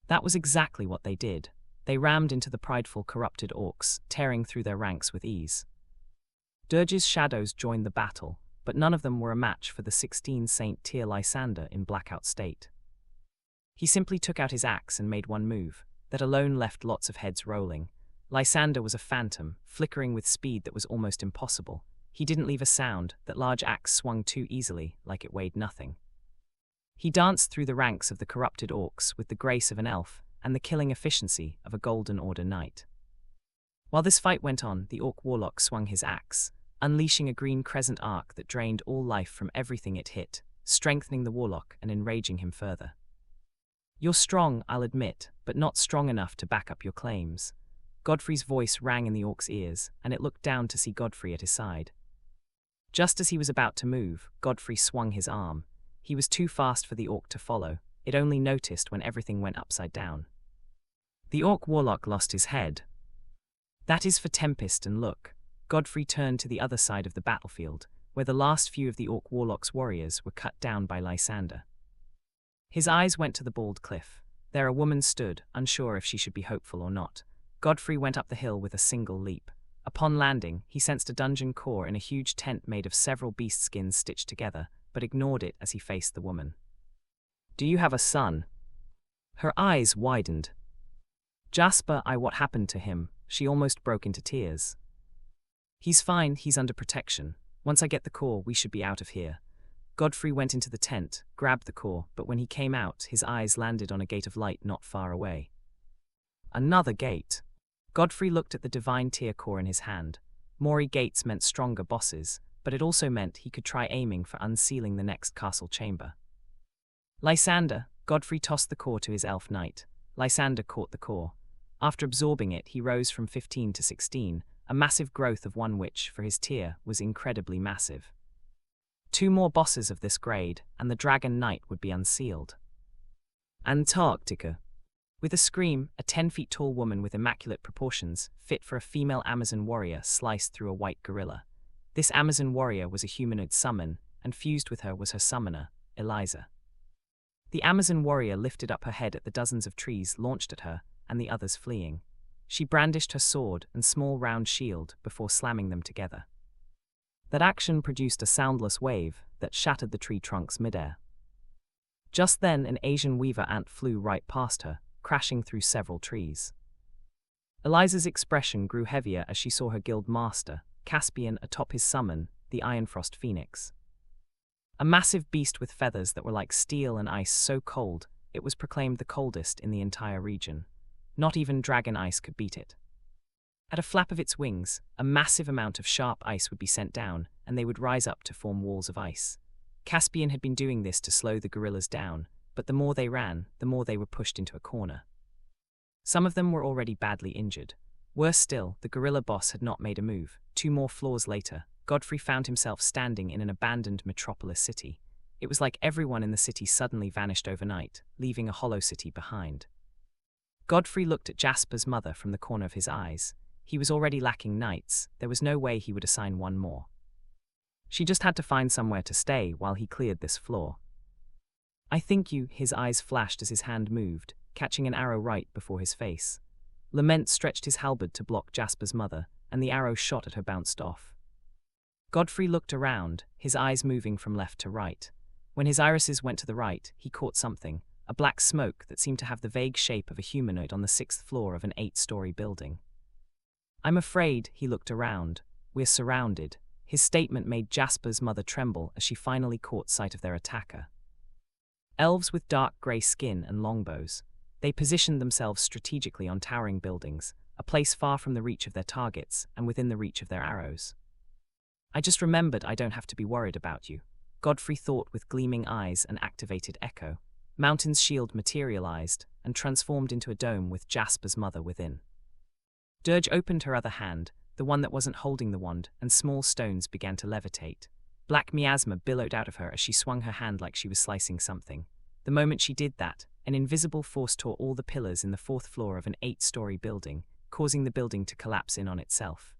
That was exactly what they did. They rammed into the prideful corrupted orcs, tearing through their ranks with ease. Dirge's shadows joined the battle, but none of them were a match for the 16 Saint tier Lysander in blackout state. He simply took out his axe and made one move, that alone left lots of heads rolling. Lysander was a phantom, flickering with speed that was almost impossible. He didn't leave a sound, that large axe swung too easily, like it weighed nothing. He danced through the ranks of the corrupted orcs with the grace of an elf and the killing efficiency of a Golden Order knight. While this fight went on, the orc warlock swung his axe, unleashing a green crescent arc that drained all life from everything it hit, strengthening the warlock and enraging him further. You're strong, I'll admit, but not strong enough to back up your claims. Godfrey's voice rang in the orc's ears, and it looked down to see Godfrey at his side. Just as he was about to move, Godfrey swung his arm. He was too fast for the orc to follow. It only noticed when everything went upside down. The orc warlock lost his head. That is for Tempest and look. Godfrey turned to the other side of the battlefield, where the last few of the orc warlock's warriors were cut down by Lysander. His eyes went to the bald cliff. There a woman stood, unsure if she should be hopeful or not. Godfrey went up the hill with a single leap. Upon landing, he sensed a dungeon core in a huge tent made of several beast skins stitched together, but ignored it as he faced the woman. "Do you have a son?" Her eyes widened. "Jasper, what happened to him?" She almost broke into tears. "He's fine, he's under protection. Once I get the core, we should be out of here." Godfrey went into the tent, grabbed the core, but when he came out, his eyes landed on a gate of light not far away. Another gate. Godfrey looked at the divine tier core in his hand. More gates meant stronger bosses, but it also meant he could try aiming for unsealing the next castle chamber. Lysander. Godfrey tossed the core to his elf knight. Lysander caught the core. After absorbing it, he rose from 15 to 16, a massive growth of one which, for his tier, was incredibly massive. 2 more bosses of this grade, and the Dragon Knight would be unsealed. Antarctica. With a scream, a 10-feet-tall woman with immaculate proportions, fit for a female Amazon warrior, sliced through a white gorilla. This Amazon warrior was a humanoid summon, and fused with her was her summoner, Eliza. The Amazon warrior lifted up her head at the dozens of trees launched at her, and the others fleeing. She brandished her sword and small round shield before slamming them together. That action produced a soundless wave that shattered the tree trunks midair. Just then, an Asian weaver ant flew right past her, crashing through several trees. Eliza's expression grew heavier as she saw her guild master, Caspian, atop his summon, the Ironfrost Phoenix. A massive beast with feathers that were like steel and ice so cold, it was proclaimed the coldest in the entire region. Not even dragon ice could beat it. At a flap of its wings, a massive amount of sharp ice would be sent down, and they would rise up to form walls of ice. Caspian had been doing this to slow the gorillas down, but the more they ran, the more they were pushed into a corner. Some of them were already badly injured. Worse still, the gorilla boss had not made a move. 2 more floors later, Godfrey found himself standing in an abandoned metropolis city. It was like everyone in the city suddenly vanished overnight, leaving a hollow city behind. Godfrey looked at Jasper's mother from the corner of his eyes. He was already lacking knights. There was no way he would assign one more. She just had to find somewhere to stay while he cleared this floor. "I think you," his eyes flashed as his hand moved, catching an arrow right before his face. Lament stretched his halberd to block Jasper's mother, and the arrow shot at her bounced off. Godfrey looked around, his eyes moving from left to right. When his irises went to the right, he caught something, a black smoke that seemed to have the vague shape of a humanoid on the 6th floor of an 8-story building. "I'm afraid," he looked around. "We're surrounded." His statement made Jasper's mother tremble as she finally caught sight of their attacker. Elves with dark grey skin and longbows. They positioned themselves strategically on towering buildings, a place far from the reach of their targets and within the reach of their arrows. "I just remembered I don't have to be worried about you," Godfrey thought with gleaming eyes and activated echo. Mountain's shield materialized and transformed into a dome with Jasper's mother within. Dirge opened her other hand, the one that wasn't holding the wand, and small stones began to levitate. Black miasma billowed out of her as she swung her hand like she was slicing something. The moment she did that, an invisible force tore all the pillars in the 4th floor of an 8-story building, causing the building to collapse in on itself.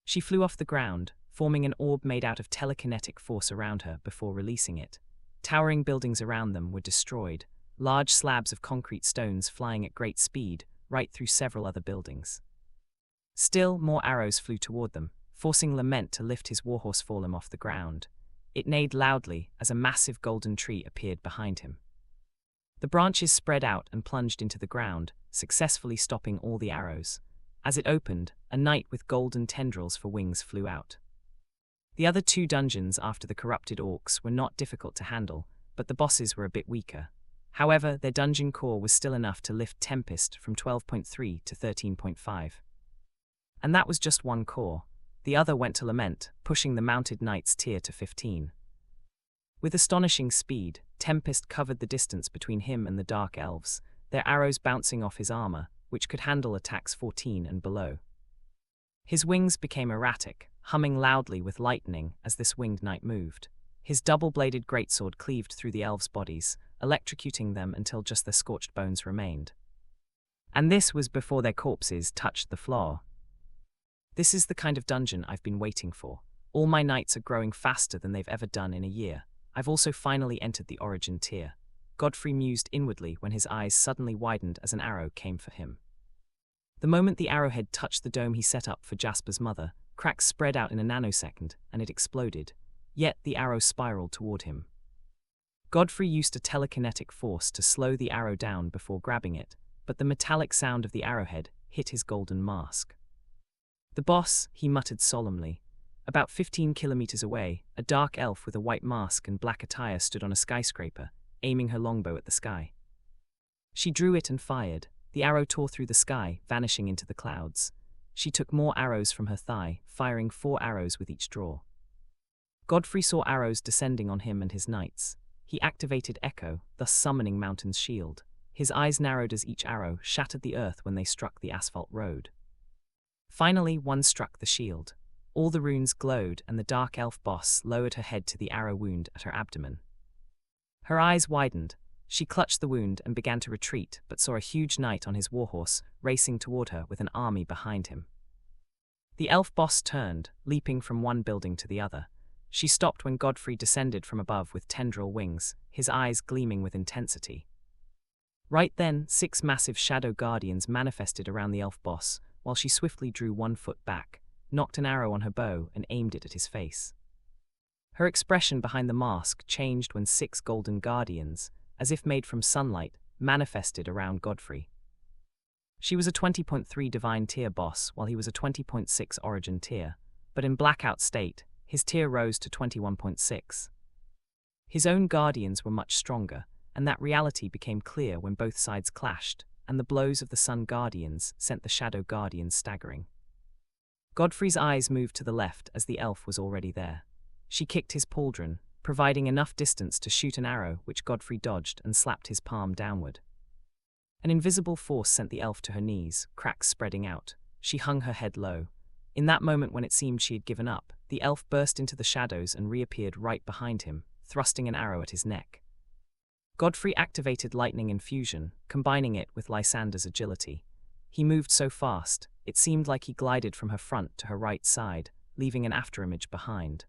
She flew off the ground, forming an orb made out of telekinetic force around her before releasing it. Towering buildings around them were destroyed, large slabs of concrete stones flying at great speed, right through several other buildings. Still, more arrows flew toward them, forcing Lament to lift his warhorse Fallen off the ground. It neighed loudly as a massive golden tree appeared behind him. The branches spread out and plunged into the ground, successfully stopping all the arrows. As it opened, a knight with golden tendrils for wings flew out. The other 2 dungeons after the corrupted orcs were not difficult to handle, but the bosses were a bit weaker. However, their dungeon core was still enough to lift Tempest from 12.3 to 13.5. And that was just one core. The other went to Lament, pushing the mounted knight's tier to 15. With astonishing speed, Tempest covered the distance between him and the dark elves, their arrows bouncing off his armor, which could handle attacks 14 and below. His wings became erratic, humming loudly with lightning as this winged knight moved. His double-bladed greatsword cleaved through the elves' bodies, electrocuting them until just their scorched bones remained. And this was before their corpses touched the floor. This is the kind of dungeon I've been waiting for. All my knights are growing faster than they've ever done in a year. I've also finally entered the origin tier. Godfrey mused inwardly when his eyes suddenly widened as an arrow came for him. The moment the arrowhead touched the dome he set up for Jasper's mother, cracks spread out in a nanosecond, and it exploded. Yet the arrow spiraled toward him. Godfrey used a telekinetic force to slow the arrow down before grabbing it, but the metallic sound of the arrowhead hit his golden mask. "The boss," he muttered solemnly. About 15 kilometers away, a dark elf with a white mask and black attire stood on a skyscraper, aiming her longbow at the sky. She drew it and fired. The arrow tore through the sky, vanishing into the clouds. She took more arrows from her thigh, firing 4 arrows with each draw. Godfrey saw arrows descending on him and his knights. He activated Echo, thus summoning Mountain's shield. His eyes narrowed as each arrow shattered the earth when they struck the asphalt road. Finally, one struck the shield. All the runes glowed, and the dark elf boss lowered her head to the arrow wound at her abdomen. Her eyes widened. She clutched the wound and began to retreat, but saw a huge knight on his warhorse racing toward her with an army behind him. The elf boss turned, leaping from one building to the other. She stopped when Godfrey descended from above with tendril wings, his eyes gleaming with intensity. Right then, 6 massive shadow guardians manifested around the elf boss, while she swiftly drew 1 foot back, knocked an arrow on her bow, and aimed it at his face. Her expression behind the mask changed when 6 golden guardians, as if made from sunlight, manifested around Godfrey. She was a 20.3 divine tier boss, while he was a 20.6 origin tier, but in blackout state, his tier rose to 21.6. His own guardians were much stronger, and that reality became clear when both sides clashed, and the blows of the sun guardians sent the shadow guardians staggering. Godfrey's eyes moved to the left as the elf was already there. She kicked his pauldron, providing enough distance to shoot an arrow which Godfrey dodged and slapped his palm downward. An invisible force sent the elf to her knees, cracks spreading out. She hung her head low. In that moment when it seemed she had given up, the elf burst into the shadows and reappeared right behind him, thrusting an arrow at his neck. Godfrey activated lightning infusion, combining it with Lysander's agility. He moved so fast, it seemed like he glided from her front to her right side, leaving an afterimage behind.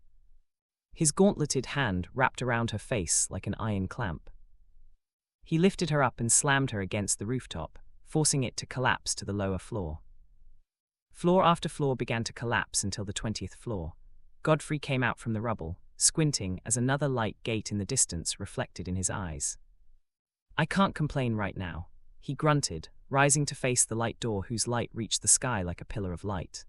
His gauntleted hand wrapped around her face like an iron clamp. He lifted her up and slammed her against the rooftop, forcing it to collapse to the lower floor. Floor after floor began to collapse until the 20th floor. Godfrey came out from the rubble, squinting as another light gate in the distance reflected in his eyes. "I can't complain right now," he grunted, rising to face the light door whose light reached the sky like a pillar of light.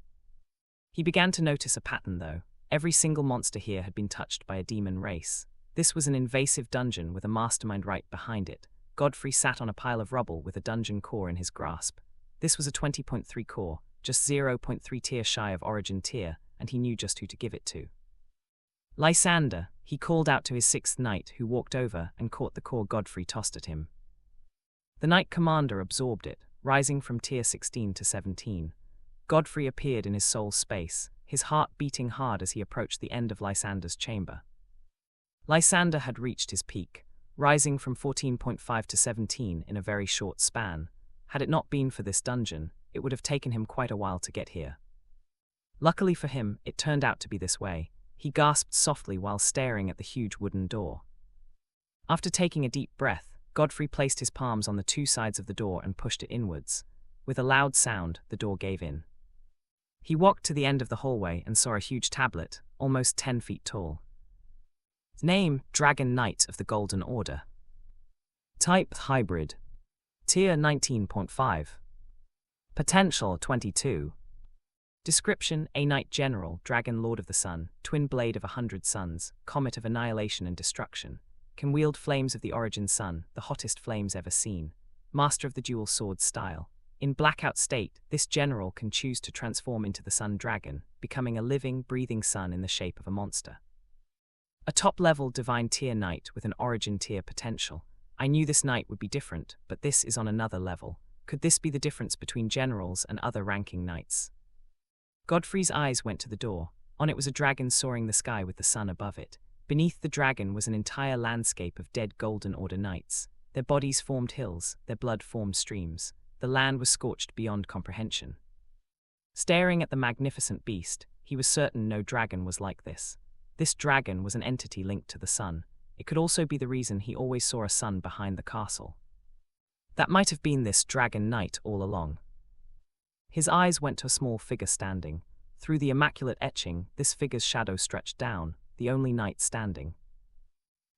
He began to notice a pattern, though. Every single monster here had been touched by a demon race. This was an invasive dungeon with a mastermind right behind it. Godfrey sat on a pile of rubble with a dungeon core in his grasp. This was a 20.3 core, just 0.3 tier shy of origin tier, and he knew just who to give it to. "Lysander," he called out to his 6th knight, who walked over and caught the core Godfrey tossed at him. The knight commander absorbed it, rising from tier 16 to 17. Godfrey appeared in his soul space, his heart beating hard as he approached the end of Lysander's chamber. Lysander had reached his peak, rising from 14.5 to 17 in a very short span. Had it not been for this dungeon, it would have taken him quite a while to get here. Luckily for him, it turned out to be this way. He gasped softly while staring at the huge wooden door. After taking a deep breath, Godfrey placed his palms on the 2 sides of the door and pushed it inwards. With a loud sound, the door gave in. He walked to the end of the hallway and saw a huge tablet, almost 10 feet tall. Name: Dragon Knight of the Golden Order. Type: Hybrid. Tier: 19.5. Potential: 22. Description: A Knight General, Dragon Lord of the Sun, Twin Blade of 100 Suns, Comet of Annihilation and Destruction. Can wield flames of the origin sun, the hottest flames ever seen. Master of the dual sword style. In blackout state, this general can choose to transform into the sun dragon, becoming a living, breathing sun in the shape of a monster. A top-level divine tier knight with an origin tier potential. I knew this knight would be different, but this is on another level. Could this be the difference between generals and other ranking knights? Godfrey's eyes went to the door. On it was a dragon soaring the sky with the sun above it. Beneath the dragon was an entire landscape of dead Golden Order knights. Their bodies formed hills, their blood formed streams. The land was scorched beyond comprehension. Staring at the magnificent beast, he was certain no dragon was like this. This dragon was an entity linked to the sun. It could also be the reason he always saw a sun behind the castle. That might have been this dragon knight all along. His eyes went to a small figure standing. Through the immaculate etching, this figure's shadow stretched down, the only knight standing.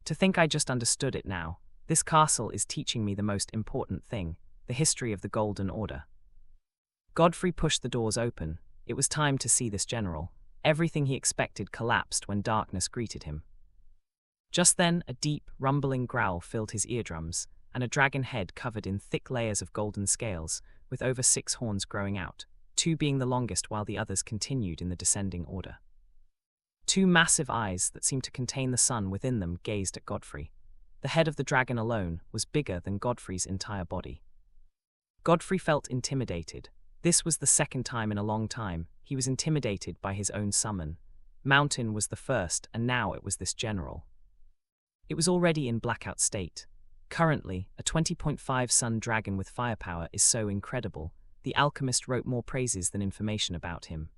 To think I just understood it now. This castle is teaching me the most important thing, the history of the Golden Order. Godfrey pushed the doors open. It was time to see this general. Everything he expected collapsed when darkness greeted him. Just then, a deep, rumbling growl filled his eardrums, and a dragon head covered in thick layers of golden scales, with over 6 horns growing out, 2 being the longest while the others continued in the descending order. 2 massive eyes that seemed to contain the sun within them gazed at Godfrey. The head of the dragon alone was bigger than Godfrey's entire body. Godfrey felt intimidated. This was the second time in a long time he was intimidated by his own summon. Mountain was the first, and now it was this general. It was already in blackout state. Currently, a 20.5 sun dragon with firepower is so incredible, the alchemist wrote more praises than information about him.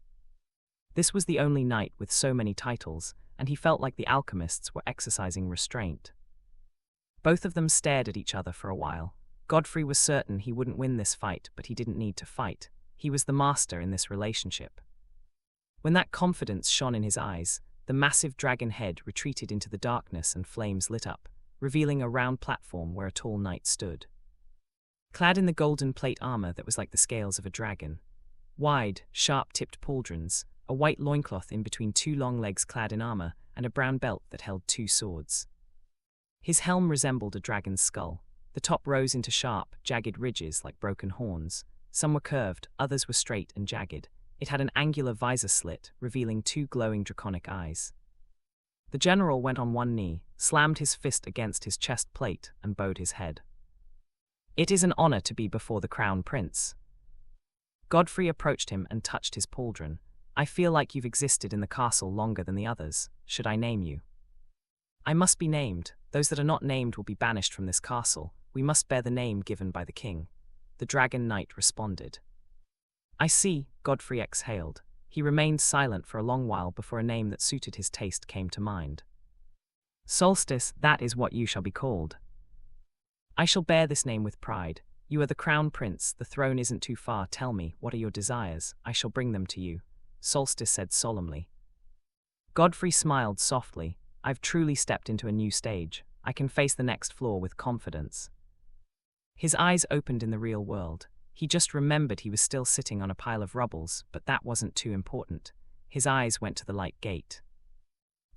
This was the only knight with so many titles, and he felt like the alchemists were exercising restraint. Both of them stared at each other for a while. Godfrey was certain he wouldn't win this fight, but he didn't need to fight. He was the master in this relationship. When that confidence shone in his eyes, the massive dragon head retreated into the darkness and flames lit up, revealing a round platform where a tall knight stood. Clad in the golden plate armor that was like the scales of a dragon, wide, sharp-tipped pauldrons, a white loincloth in between 2 long legs clad in armor, and a brown belt that held 2 swords. His helm resembled a dragon's skull. The top rose into sharp, jagged ridges like broken horns. Some were curved, others were straight and jagged. It had an angular visor slit, revealing 2 glowing draconic eyes. The general went on one knee, slammed his fist against his chest plate, and bowed his head. "It is an honor to be before the crown prince." Godfrey approached him and touched his pauldron. "I feel like you've existed in the castle longer than the others. Should I name you?" "I must be named. Those that are not named will be banished from this castle. We must bear the name given by the king." The dragon knight responded. "I see," Godfrey exhaled. He remained silent for a long while before a name that suited his taste came to mind. "Solstice, that is what you shall be called." "I shall bear this name with pride. You are the crown prince, the throne isn't too far. Tell me, what are your desires? I shall bring them to you," Solstice said solemnly. Godfrey smiled softly. "I've truly stepped into a new stage. I can face the next floor with confidence." His eyes opened in the real world. He just remembered he was still sitting on a pile of rubbles, but that wasn't too important. His eyes went to the light gate.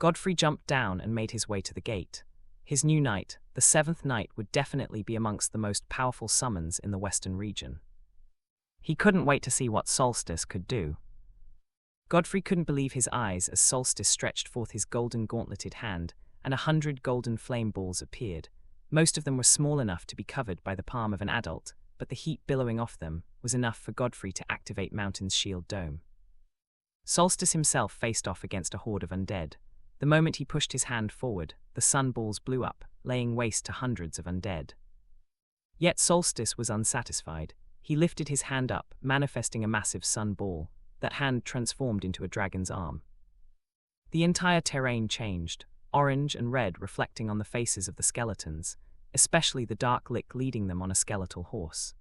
Godfrey jumped down and made his way to the gate. His new knight, the 7th knight, would definitely be amongst the most powerful summons in the western region. He couldn't wait to see what Solstice could do. Godfrey couldn't believe his eyes as Solstice stretched forth his golden gauntleted hand, and 100 golden flame balls appeared. Most of them were small enough to be covered by the palm of an adult, but the heat billowing off them was enough for Godfrey to activate Mountain's shield dome. Solstice himself faced off against a horde of undead. The moment he pushed his hand forward, the sun balls blew up, laying waste to hundreds of undead. Yet Solstice was unsatisfied. He lifted his hand up, manifesting a massive sun ball. That hand transformed into a dragon's arm. The entire terrain changed, orange and red reflecting on the faces of the skeletons, especially the dark lick leading them on a skeletal horse.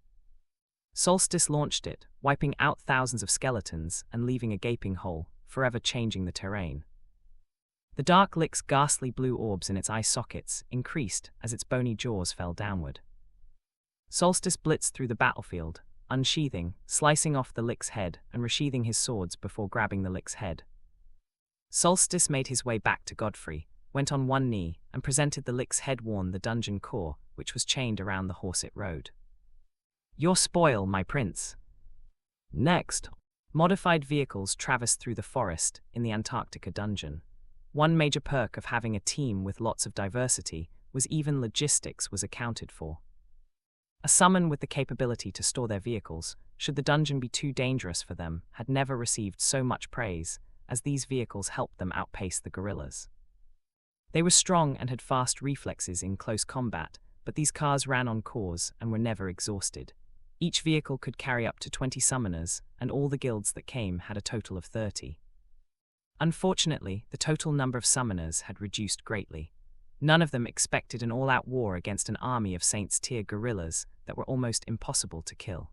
Solstice launched it, wiping out thousands of skeletons and leaving a gaping hole, forever changing the terrain. The dark lick's ghastly blue orbs in its eye sockets increased as its bony jaws fell downward. Solstice blitzed through the battlefield, unsheathing, slicing off the lick's head and resheathing his swords before grabbing the lick's head. Solstice made his way back to Godfrey, went on one knee, and presented the lick's head worn the dungeon core, which was chained around the horse it rode. "Your spoil, my prince." Next, modified vehicles traversed through the forest in the Antarctica dungeon. One major perk of having a team with lots of diversity was even logistics was accounted for. A summon with the capability to store their vehicles, should the dungeon be too dangerous for them, had never received so much praise, as these vehicles helped them outpace the gorillas. They were strong and had fast reflexes in close combat, but these cars ran on cores and were never exhausted. Each vehicle could carry up to 20 summoners, and all the guilds that came had a total of 30. Unfortunately, the total number of summoners had reduced greatly. None of them expected an all-out war against an army of Saints-tier guerrillas that were almost impossible to kill.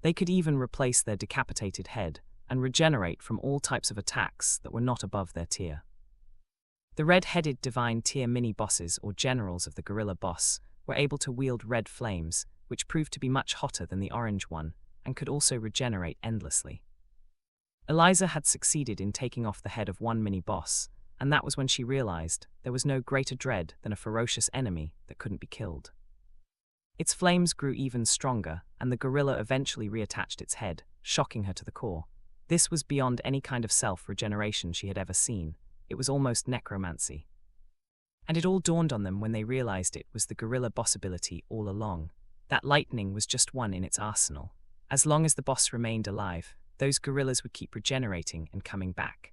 They could even replace their decapitated head and regenerate from all types of attacks that were not above their tier. The red-headed divine tier mini-bosses or generals of the gorilla boss were able to wield red flames, which proved to be much hotter than the orange one, and could also regenerate endlessly. Eliza had succeeded in taking off the head of one mini-boss, and that was when she realized there was no greater dread than a ferocious enemy that couldn't be killed. Its flames grew even stronger, and the gorilla eventually reattached its head, shocking her to the core. This was beyond any kind of self-regeneration she had ever seen. It was almost necromancy. And it all dawned on them when they realized it was the gorilla boss ability all along. That lightning was just one in its arsenal. As long as the boss remained alive, those gorillas would keep regenerating and coming back.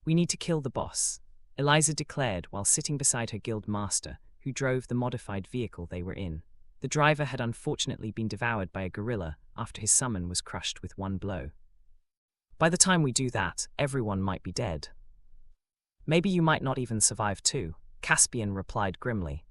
"We need to kill the boss," Eliza declared while sitting beside her guild master, who drove the modified vehicle they were in. The driver had unfortunately been devoured by a gorilla after his summon was crushed with one blow. "By the time we do that, everyone might be dead." "Maybe you might not even survive too," Caspian replied grimly.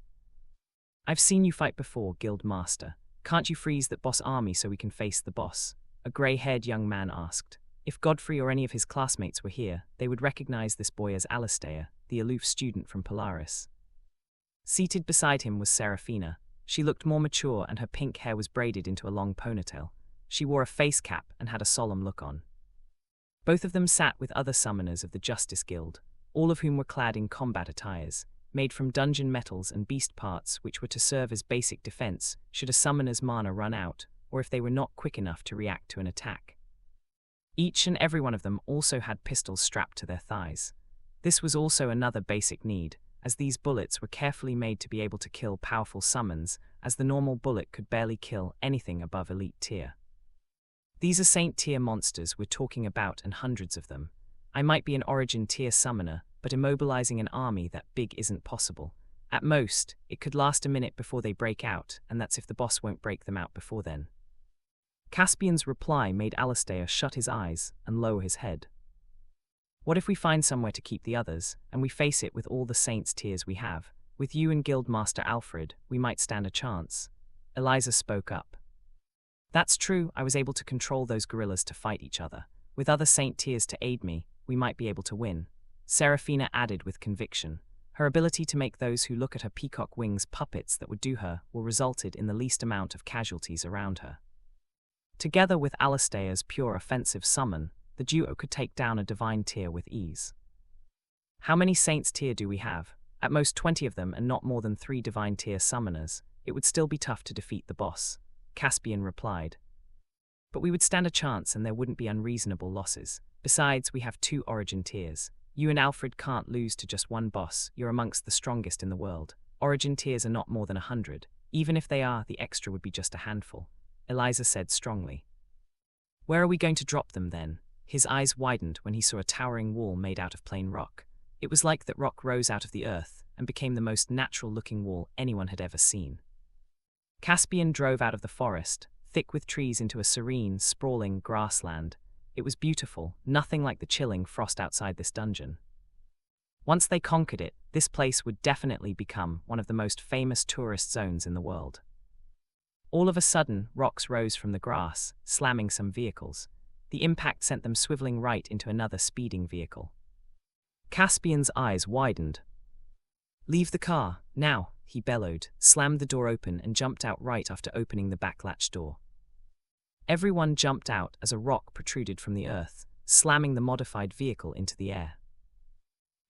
"I've seen you fight before, guild master. Can't you freeze that boss army so we can face the boss?" a grey-haired young man asked. If Godfrey or any of his classmates were here, they would recognize this boy as Alistair, the aloof student from Polaris. Seated beside him was Serafina. She looked more mature and her pink hair was braided into a long ponytail. She wore a face cap and had a solemn look on. Both of them sat with other summoners of the Justice Guild, all of whom were clad in combat attires, made from dungeon metals and beast parts which were to serve as basic defense should a summoner's mana run out, or if they were not quick enough to react to an attack. Each and every one of them also had pistols strapped to their thighs. This was also another basic need, as these bullets were carefully made to be able to kill powerful summons, as the normal bullet could barely kill anything above elite tier. These are Saint tier monsters we're talking about, and hundreds of them. I might be an origin tier summoner, but immobilizing an army that big isn't possible. At most, it could last a minute before they break out, and that's if the boss won't break them out before then. Caspian's reply made Alistair shut his eyes and lower his head. "What if we find somewhere to keep the others, and we face it with all the Saints tiers we have? With you and Guildmaster Alfred, we might stand a chance." Eliza spoke up. "That's true, I was able to control those gorillas to fight each other. With other Saint tiers to aid me, we might be able to win," Serafina added with conviction. Her ability to make those who look at her peacock wings puppets that would do her will resulted in the least amount of casualties around her. Together with Alistair's pure offensive summon, the duo could take down a divine tier with ease. "How many Saints tier do we have?" "At most 20 of them and not more than 3 divine tier summoners. It would still be tough to defeat the boss," Caspian replied. "But we would stand a chance and there wouldn't be unreasonable losses. Besides, we have 2 origin tiers. You and Alfred can't lose to just one boss. You're amongst the strongest in the world. Origin tiers are not more than 100. Even if they are, the extra would be just a handful," Eliza said strongly. "Where are we going to drop them then?" His eyes widened when he saw a towering wall made out of plain rock. It was like that rock rose out of the earth and became the most natural-looking wall anyone had ever seen. Caspian drove out of the forest, thick with trees, into a serene, sprawling grassland. It was beautiful, nothing like the chilling frost outside this dungeon. Once they conquered it, this place would definitely become one of the most famous tourist zones in the world. All of a sudden, rocks rose from the grass, slamming some vehicles. The impact sent them swiveling right into another speeding vehicle. Caspian's eyes widened. "Leave the car, now," he bellowed, slammed the door open and jumped out right after opening the back latch door. Everyone jumped out as a rock protruded from the earth, slamming the modified vehicle into the air.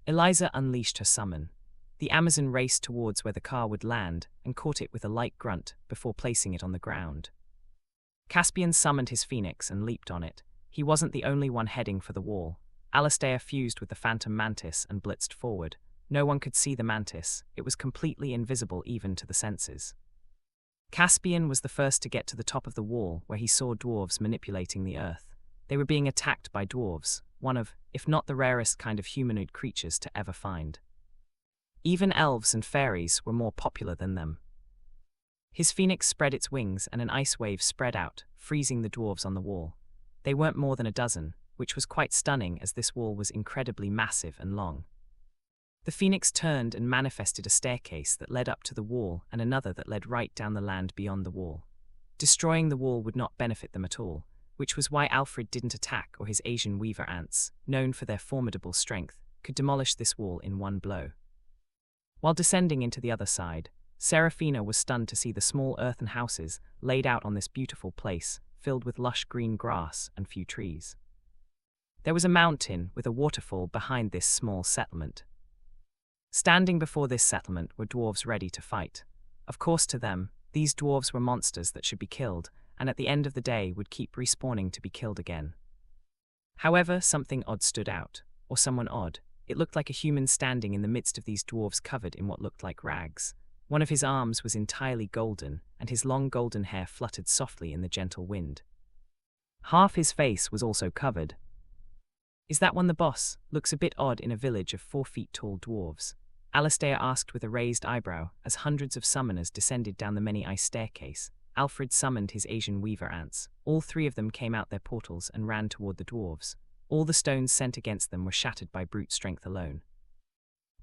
Eliza unleashed her summon. The Amazon raced towards where the car would land and caught it with a light grunt before placing it on the ground. Caspian summoned his phoenix and leaped on it. He wasn't the only one heading for the wall. Alistair fused with the phantom mantis and blitzed forward. No one could see the mantis. It was completely invisible even to the senses. Caspian was the first to get to the top of the wall where he saw dwarves manipulating the earth. They were being attacked by dwarves, one of, if not the rarest kind of humanoid creatures to ever find. Even elves and fairies were more popular than them. His phoenix spread its wings and an ice wave spread out, freezing the dwarves on the wall. They weren't more than a dozen, which was quite stunning as this wall was incredibly massive and long. The phoenix turned and manifested a staircase that led up to the wall and another that led right down the land beyond the wall. Destroying the wall would not benefit them at all, which was why Alfred didn't attack, or his Asian weaver ants, known for their formidable strength, could demolish this wall in one blow. While descending into the other side, Serafina was stunned to see the small earthen houses laid out on this beautiful place, filled with lush green grass and few trees. There was a mountain with a waterfall behind this small settlement. Standing before this settlement were dwarves ready to fight. Of course, to them, these dwarves were monsters that should be killed, and at the end of the day would keep respawning to be killed again. However, something odd stood out, or someone odd. It looked like a human standing in the midst of these dwarves covered in what looked like rags. One of his arms was entirely golden, and his long golden hair fluttered softly in the gentle wind. Half his face was also covered. "Is that one the boss? Looks a bit odd in a village of 4 feet tall dwarves," Alastair asked with a raised eyebrow as hundreds of summoners descended down the many-ice staircase. Alfred summoned his Asian weaver ants. All 3 of them came out their portals and ran toward the dwarves. All the stones sent against them were shattered by brute strength alone.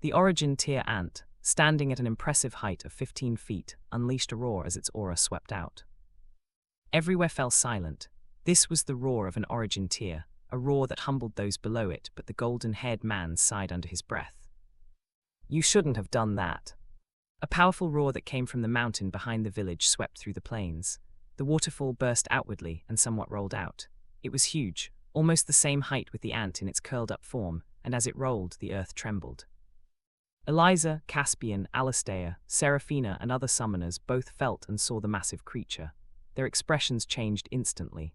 The origin tier ant, standing at an impressive height of 15 feet, unleashed a roar as its aura swept out. Everywhere fell silent. This was the roar of an origin tier, a roar that humbled those below it, but the golden-haired man sighed under his breath. "You shouldn't have done that." A powerful roar that came from the mountain behind the village swept through the plains. The waterfall burst outwardly and somewhat rolled out. It was huge, almost the same height with the ant in its curled-up form, and as it rolled, the earth trembled. Eliza, Caspian, Alastair, Serafina, and other summoners both felt and saw the massive creature. Their expressions changed instantly.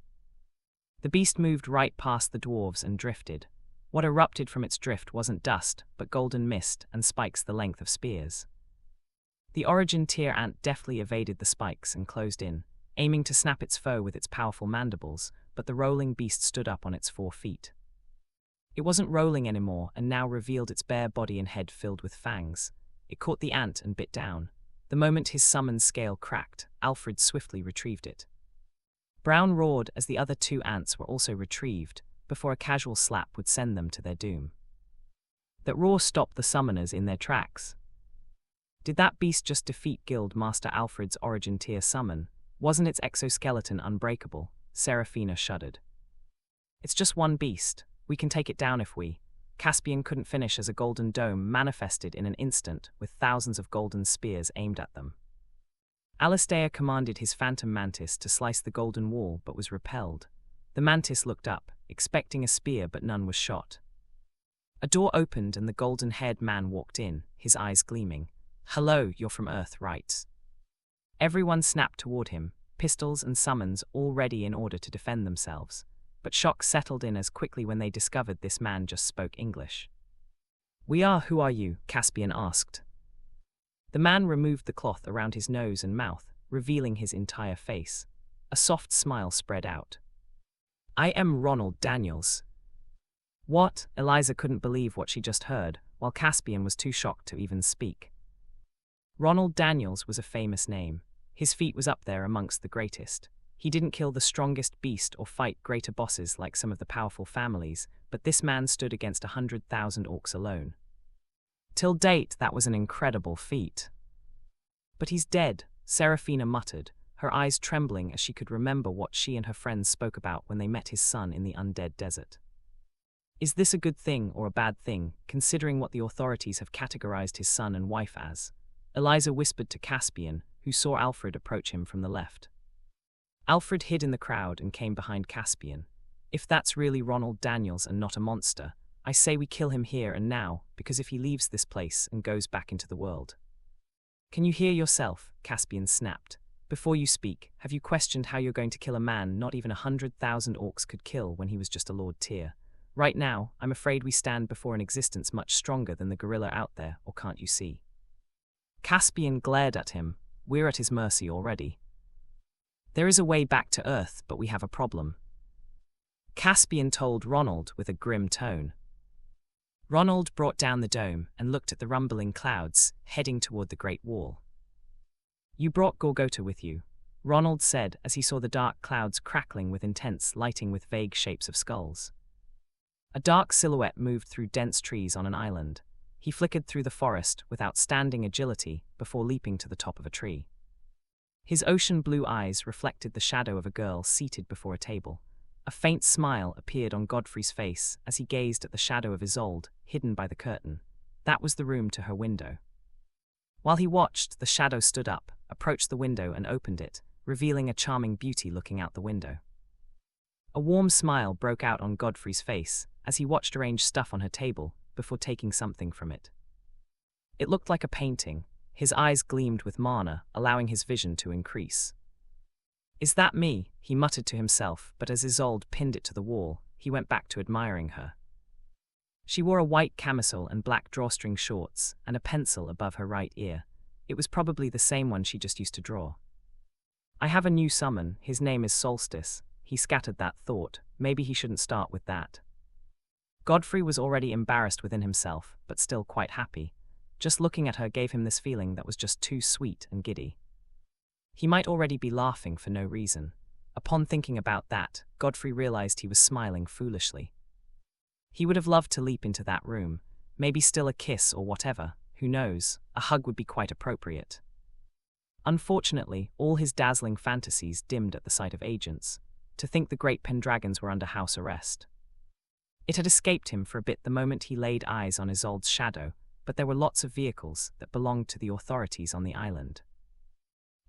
The beast moved right past the dwarves and drifted. What erupted from its drift wasn't dust, but golden mist and spikes the length of spears. The origin tier ant deftly evaded the spikes and closed in, aiming to snap its foe with its powerful mandibles, but the rolling beast stood up on its 4 feet. It wasn't rolling anymore and now revealed its bare body and head filled with fangs. It caught the ant and bit down. The moment his summoned scale cracked, Alfred swiftly retrieved it. Brown roared as the other 2 ants were also retrieved, before a casual slap would send them to their doom. That roar stopped the summoners in their tracks. Did that beast just defeat Guild Master Alfred's origin tier summon? Wasn't its exoskeleton unbreakable? Serafina shuddered. "It's just one beast. We can take it down if we..." Caspian couldn't finish as a golden dome manifested in an instant with thousands of golden spears aimed at them. Alastair commanded his phantom mantis to slice the golden wall but was repelled. The mantis looked up, expecting a spear, but none was shot. A door opened and the golden-haired man walked in, his eyes gleaming. "Hello, you're from Earth, right?" Everyone snapped toward him, pistols and summons all ready in order to defend themselves. But shock settled in as quickly when they discovered this man just spoke English. "We are, who are you?" Caspian asked. The man removed the cloth around his nose and mouth, revealing his entire face. A soft smile spread out. "I am Ronald Daniels." What? Eliza couldn't believe what she just heard, while Caspian was too shocked to even speak. Ronald Daniels was a famous name. His feat was up there amongst the greatest. He didn't kill the strongest beast or fight greater bosses like some of the powerful families, but this man stood against 100,000 orcs alone. Till date, that was an incredible feat. "But he's dead," Serafina muttered, her eyes trembling as she could remember what she and her friends spoke about when they met his son in the undead desert. Is this a good thing or a bad thing, considering what the authorities have categorized his son and wife as? Eliza whispered to Caspian, who saw Alfred approach him from the left. Alfred hid in the crowd and came behind Caspian. "If that's really Ronald Daniels and not a monster, I say we kill him here and now, because if he leaves this place and goes back into the world..." "Can you hear yourself?" Caspian snapped. "Before you speak, have you questioned how you're going to kill a man not even 100,000 orcs could kill when he was just a lord tier? Right now, I'm afraid we stand before an existence much stronger than the gorilla out there, or can't you see?" Caspian glared at him. "We're at his mercy already. There is a way back to Earth, but we have a problem, Caspian told Ronald with a grim tone. Ronald brought down the dome and looked at the rumbling clouds, heading toward the Great Wall. You brought Gorgota with you, Ronald said as he saw the dark clouds crackling with intense lighting with vague shapes of skulls. A dark silhouette moved through dense trees on an island. He flickered through the forest with outstanding agility before leaping to the top of a tree. His ocean blue eyes reflected the shadow of a girl seated before a table. A faint smile appeared on Godfrey's face as he gazed at the shadow of Isolde, hidden by the curtain. That was the room to her window. While he watched, the shadow stood up, approached the window and opened it, revealing a charming beauty looking out the window. A warm smile broke out on Godfrey's face as he watched arrange stuff on her table before taking something from it. It looked like a painting. His eyes gleamed with mana, allowing his vision to increase. Is that me? He muttered to himself, but as Isolde pinned it to the wall, he went back to admiring her. She wore a white camisole and black drawstring shorts, and a pencil above her right ear. It was probably the same one she just used to draw. I have a new summon, his name is Solstice. He scattered that thought, maybe he shouldn't start with that. Godfrey was already embarrassed within himself, but still quite happy. Just looking at her gave him this feeling that was just too sweet and giddy. He might already be laughing for no reason. Upon thinking about that, Godfrey realized he was smiling foolishly. He would have loved to leap into that room, maybe steal a kiss or whatever, who knows, a hug would be quite appropriate. Unfortunately, all his dazzling fantasies dimmed at the sight of agents. To think the great Pendragons were under house arrest. It had escaped him for a bit the moment he laid eyes on Isolde's shadow, but there were lots of vehicles that belonged to the authorities on the island.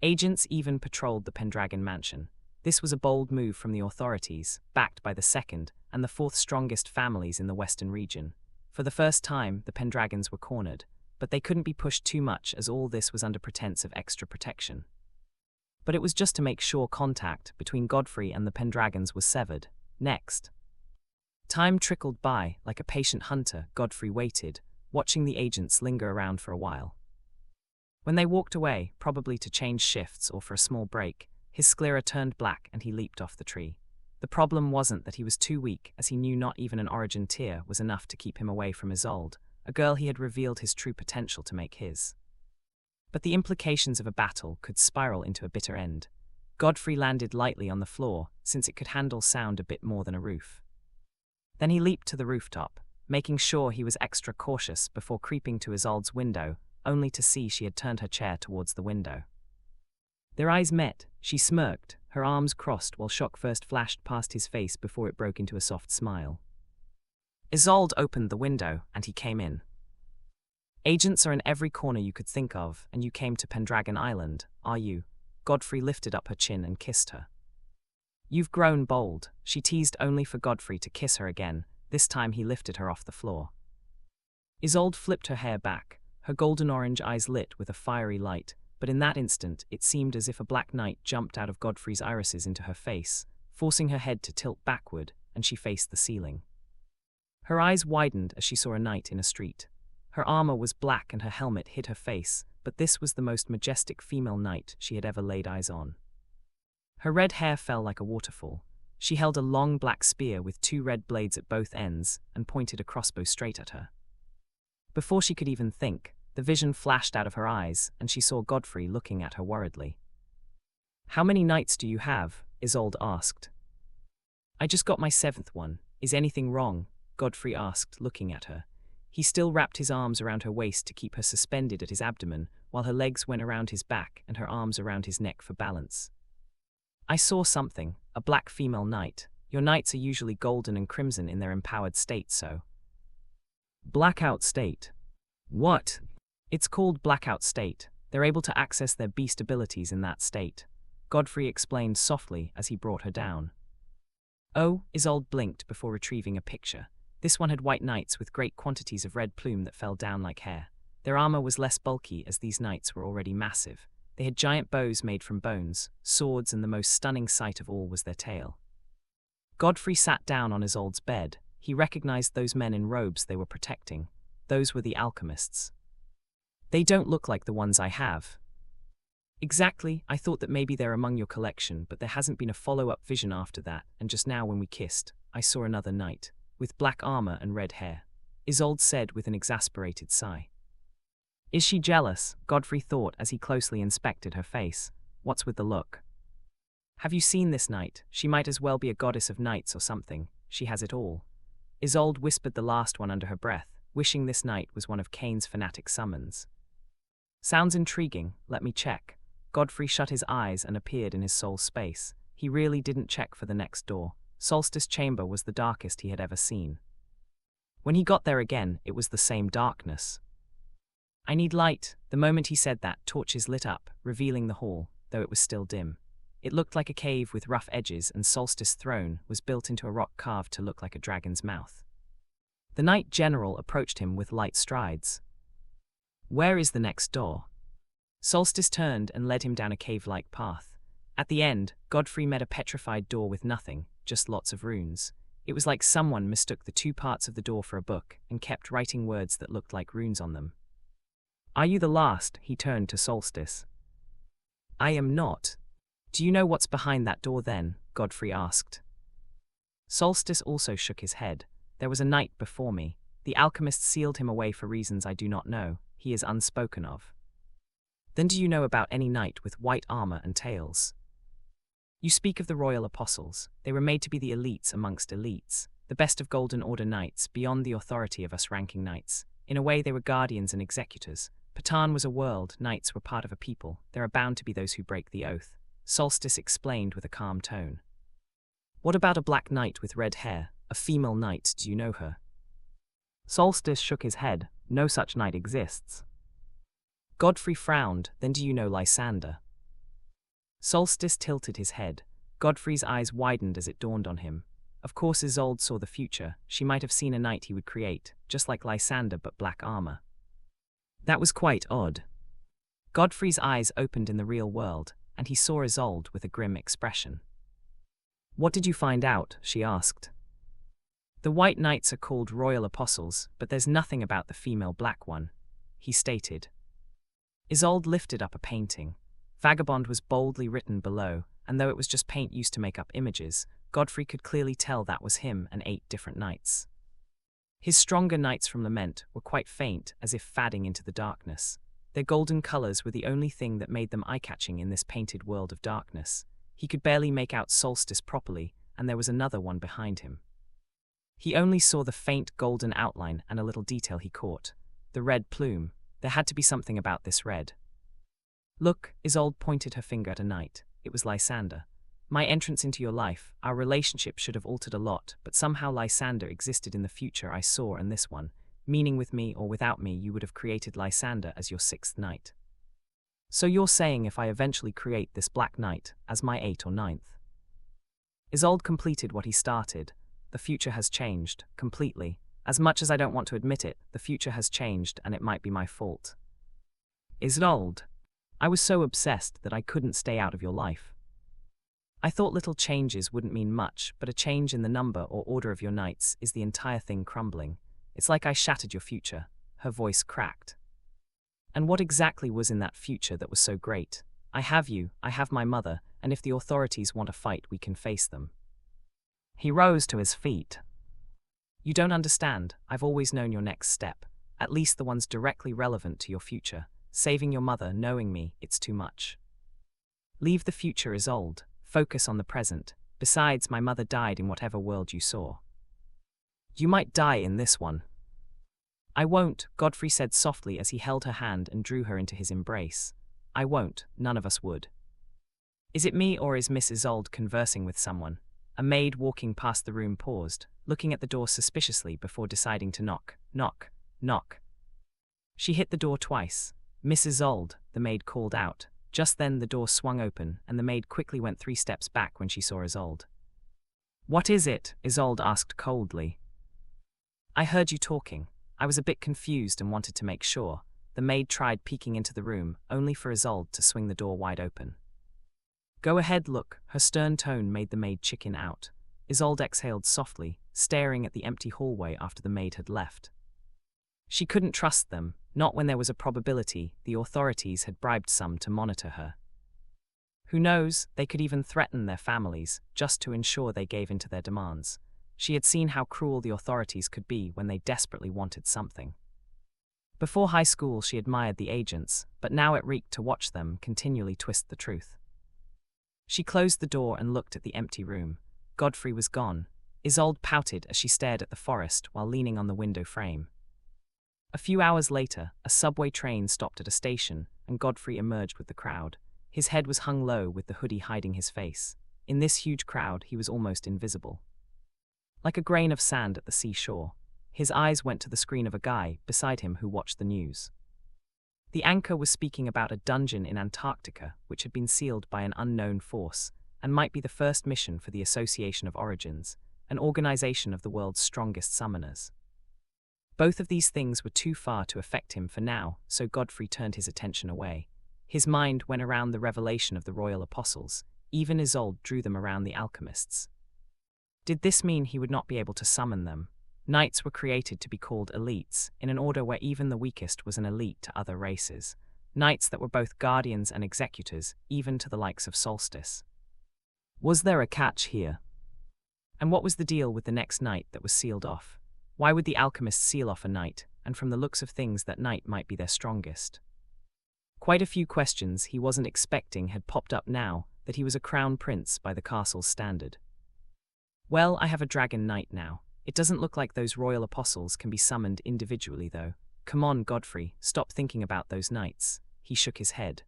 Agents even patrolled the Pendragon mansion. This was a bold move from the authorities, backed by the second and the fourth strongest families in the western region. For the first time, the Pendragons were cornered, but they couldn't be pushed too much as all this was under pretense of extra protection. But it was just to make sure contact between Godfrey and the Pendragons was severed. Next. Time trickled by, like a patient hunter. Godfrey waited, watching the agents linger around for a while. When they walked away, probably to change shifts or for a small break, his sclera turned black and he leaped off the tree. The problem wasn't that he was too weak, as he knew not even an origin tear was enough to keep him away from Isolde, a girl he had revealed his true potential to make his. But the implications of a battle could spiral into a bitter end. Godfrey landed lightly on the floor, since it could handle sound a bit more than a roof. Then he leaped to the rooftop, making sure he was extra cautious before creeping to Isolde's window, only to see she had turned her chair towards the window. Their eyes met. She smirked, her arms crossed while shock first flashed past his face before it broke into a soft smile. Isolde opened the window, and he came in. Agents are in every corner you could think of, and you came to Pendragon Island, are you? Godfrey lifted up her chin and kissed her. You've grown bold, she teased, only for Godfrey to kiss her again. This time he lifted her off the floor. Isolde flipped her hair back, her golden-orange eyes lit with a fiery light, but in that instant it seemed as if a black night jumped out of Godfrey's irises into her face, forcing her head to tilt backward, and she faced the ceiling. Her eyes widened as she saw a knight in a street. Her armor was black and her helmet hid her face, but this was the most majestic female knight she had ever laid eyes on. Her red hair fell like a waterfall. She held a long black spear with two red blades at both ends and pointed a crossbow straight at her. Before she could even think, the vision flashed out of her eyes and she saw Godfrey looking at her worriedly. How many knights do you have? Isolde asked. I just got my 7th one. Is anything wrong? Godfrey asked, looking at her. He still wrapped his arms around her waist to keep her suspended at his abdomen, while her legs went around his back and her arms around his neck for balance. I saw something, a black female knight. Your knights are usually golden and crimson in their empowered state, so. Blackout state. What? It's called blackout state. They're able to access their beast abilities in that state. Godfrey explained softly as he brought her down. Oh, Isolde blinked before retrieving a picture. This one had white knights with great quantities of red plume that fell down like hair. Their armor was less bulky as these knights were already massive. They had giant bows made from bones, swords, and the most stunning sight of all was their tail. Godfrey sat down on Isolde's bed. He recognized those men in robes they were protecting. Those were the alchemists. They don't look like the ones I have. Exactly, I thought that maybe they're among your collection, but there hasn't been a follow-up vision after that, and just now when we kissed, I saw another knight, with black armor and red hair, Isolde said with an exasperated sigh. Is she jealous? Godfrey thought as he closely inspected her face. What's with the look? Have you seen this knight? She might as well be a goddess of knights or something. She has it all. Isolde whispered the last one under her breath, wishing this knight was one of Cain's fanatic summons. Sounds intriguing, let me check. Godfrey shut his eyes and appeared in his soul's space. He really didn't check for the next door. Solstice Chamber was the darkest he had ever seen. When he got there again, it was the same darkness. I need light. The moment he said that, torches lit up, revealing the hall, though it was still dim. It looked like a cave with rough edges, and Solstice's throne was built into a rock carved to look like a dragon's mouth. The Knight General approached him with light strides. Where is the next door? Solstice turned and led him down a cave-like path. At the end, Godfrey met a petrified door with nothing, just lots of runes. It was like someone mistook the two parts of the door for a book and kept writing words that looked like runes on them. Are you the last? He turned to Solstice. I am not. Do you know what's behind that door then? Godfrey asked. Solstice also shook his head. There was a knight before me. The alchemist sealed him away for reasons I do not know. He is unspoken of. Then do you know about any knight with white armor and tails? You speak of the royal apostles. They were made to be the elites amongst elites, the best of Golden Order knights, beyond the authority of us ranking knights. In a way, they were guardians and executors. Patan was a world, knights were part of a people. There are bound to be those who break the oath. Solstice explained with a calm tone. What about a black knight with red hair, a female knight, do you know her? Solstice shook his head. No such knight exists. Godfrey frowned. Then do you know Lysander? Solstice tilted his head. Godfrey's eyes widened as it dawned on him. Of course Isolde saw the future. She might have seen a knight he would create, just like Lysander but black armor. That was quite odd. Godfrey's eyes opened in the real world, and he saw Isolde with a grim expression. What did you find out? She asked. The white knights are called royal apostles, but there's nothing about the female black one, he stated. Isolde lifted up a painting. Vagabond was boldly written below, and though it was just paint used to make up images, Godfrey could clearly tell that was him and 8 different knights. His stronger knights from Lament were quite faint, as if fading into the darkness. Their golden colors were the only thing that made them eye-catching in this painted world of darkness. He could barely make out Solstice properly, and there was another one behind him. He only saw the faint golden outline and a little detail he caught. The red plume. There had to be something about this red. Look, Isolde pointed her finger at a knight. It was Lysander. My entrance into your life, our relationship should have altered a lot, but somehow Lysander existed in the future I saw and this one, meaning with me or without me you would have created Lysander as your 6th knight. So you're saying if I eventually create this black knight as my 8th or 9th? Isolde completed what he started. The future has changed, completely. As much as I don't want to admit it, the future has changed and it might be my fault. Isolde, I was so obsessed that I couldn't stay out of your life. I thought little changes wouldn't mean much, but a change in the number or order of your knights is the entire thing crumbling. It's like I shattered your future. Her voice cracked. And what exactly was in that future that was so great? I have you, I have my mother, and if the authorities want a fight, we can face them. He rose to his feet. You don't understand. I've always known your next step, at least the ones directly relevant to your future. Saving your mother, knowing me, it's too much. Leave the future, Isolde. Focus on the present. Besides, my mother died in whatever world you saw. You might die in this one. I won't, Godfrey said softly as he held her hand and drew her into his embrace. I won't, none of us would. Is it me or is Miss Isolde conversing with someone? A maid walking past the room paused, looking at the door suspiciously before deciding to knock. Knock, knock. She hit the door twice. Miss Isolde, the maid called out. Just then the door swung open, and the maid quickly went 3 steps back when she saw Isolde. What is it? Isolde asked coldly. I heard you talking. I was a bit confused and wanted to make sure. The maid tried peeking into the room, only for Isolde to swing the door wide open. Go ahead, look. Her stern tone made the maid chicken out. Isolde exhaled softly, staring at the empty hallway after the maid had left. She couldn't trust them, not when there was a probability the authorities had bribed some to monitor her. Who knows, they could even threaten their families, just to ensure they gave in to their demands. She had seen how cruel the authorities could be when they desperately wanted something. Before high school she admired the agents, but now it reeked to watch them continually twist the truth. She closed the door and looked at the empty room. Godfrey was gone. Isolde pouted as she stared at the forest while leaning on the window frame. A few hours later, a subway train stopped at a station, and Godfrey emerged with the crowd. His head was hung low with the hoodie hiding his face. In this huge crowd, he was almost invisible. Like a grain of sand at the seashore, his eyes went to the screen of a guy beside him who watched the news. The anchor was speaking about a dungeon in Antarctica which had been sealed by an unknown force and might be the first mission for the Association of Origins, an organization of the world's strongest summoners. Both of these things were too far to affect him for now, so Godfrey turned his attention away. His mind went around the revelation of the royal apostles. Even Isolde drew them around the alchemists. Did this mean he would not be able to summon them? Knights were created to be called elites, in an order where even the weakest was an elite to other races. Knights that were both guardians and executors, even to the likes of Solstice. Was there a catch here? And what was the deal with the next knight that was sealed off? Why would the alchemists seal off a knight, and from the looks of things that knight might be their strongest? Quite a few questions he wasn't expecting had popped up now that he was a crown prince by the castle's standard. Well, I have a dragon knight now. It doesn't look like those royal apostles can be summoned individually, though. Come on, Godfrey, stop thinking about those knights. He shook his head.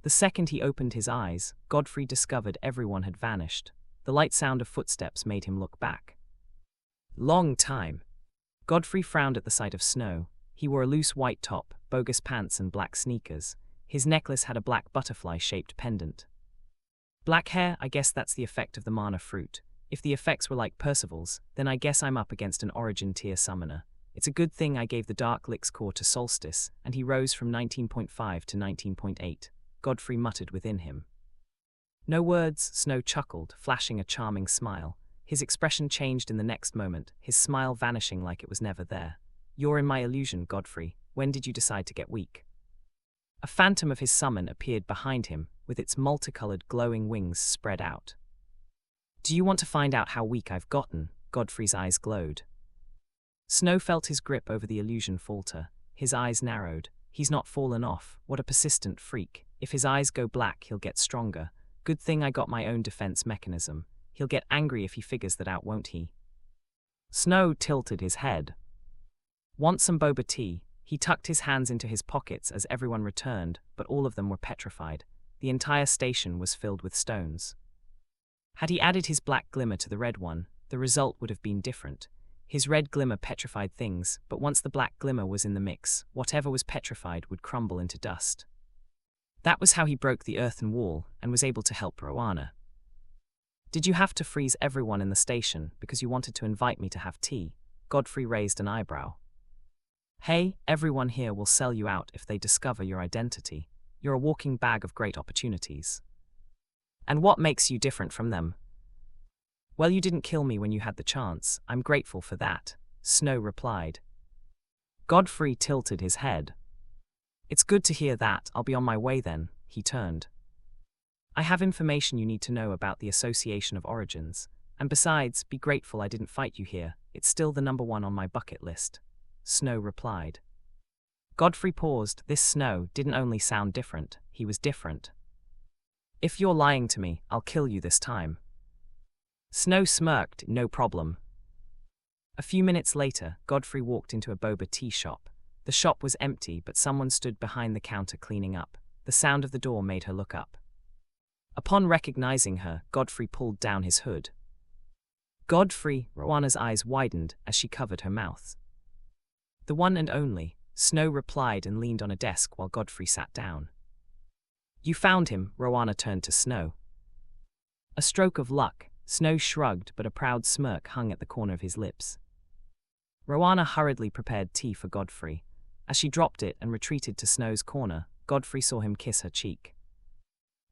The second he opened his eyes, Godfrey discovered everyone had vanished. The light sound of footsteps made him look back. Long time. Godfrey frowned at the sight of Snow. He wore a loose white top, bogus pants and black sneakers. His necklace had a black butterfly-shaped pendant. Black hair, I guess that's the effect of the mana fruit. If the effects were like Percival's, then I guess I'm up against an origin tier summoner. It's a good thing I gave the Dark Licks core to Solstice, and he rose from 19.5 to 19.8. Godfrey muttered within him. No words, Snow chuckled, flashing a charming smile. His expression changed in the next moment, his smile vanishing like it was never there. You're in my illusion, Godfrey. When did you decide to get weak? A phantom of his summon appeared behind him, with its multicolored glowing wings spread out. Do you want to find out how weak I've gotten? Godfrey's eyes glowed. Snow felt his grip over the illusion falter. His eyes narrowed. He's not fallen off. What a persistent freak. If his eyes go black, he'll get stronger. Good thing I got my own defense mechanism. He'll get angry if he figures that out, won't he? Snow tilted his head. Want some boba tea? He tucked his hands into his pockets as everyone returned, but all of them were petrified. The entire station was filled with stones. Had he added his black glimmer to the red one, the result would have been different. His red glimmer petrified things, but once the black glimmer was in the mix, whatever was petrified would crumble into dust. That was how he broke the earthen wall and was able to help Rowana. Did you have to freeze everyone in the station because you wanted to invite me to have tea? Godfrey raised an eyebrow. Hey, everyone here will sell you out if they discover your identity. You're a walking bag of great opportunities. And what makes you different from them? Well, you didn't kill me when you had the chance. I'm grateful for that, Snow replied. Godfrey tilted his head. It's good to hear that. I'll be on my way then. He turned. I have information you need to know about the Association of Origins. And besides, be grateful I didn't fight you here. It's still the #1 on my bucket list, Snow replied. Godfrey paused. This Snow didn't only sound different, he was different. If you're lying to me, I'll kill you this time. Snow smirked. No problem. A few minutes later, Godfrey walked into a boba tea shop. The shop was empty, but someone stood behind the counter cleaning up. The sound of the door made her look up. Upon recognizing her, Godfrey pulled down his hood. Godfrey, Rowana's eyes widened as she covered her mouth. The one and only, Snow replied and leaned on a desk while Godfrey sat down. You found him, Rowana turned to Snow. A stroke of luck, Snow shrugged, but a proud smirk hung at the corner of his lips. Rowana hurriedly prepared tea for Godfrey. As she dropped it and retreated to Snow's corner, Godfrey saw him kiss her cheek.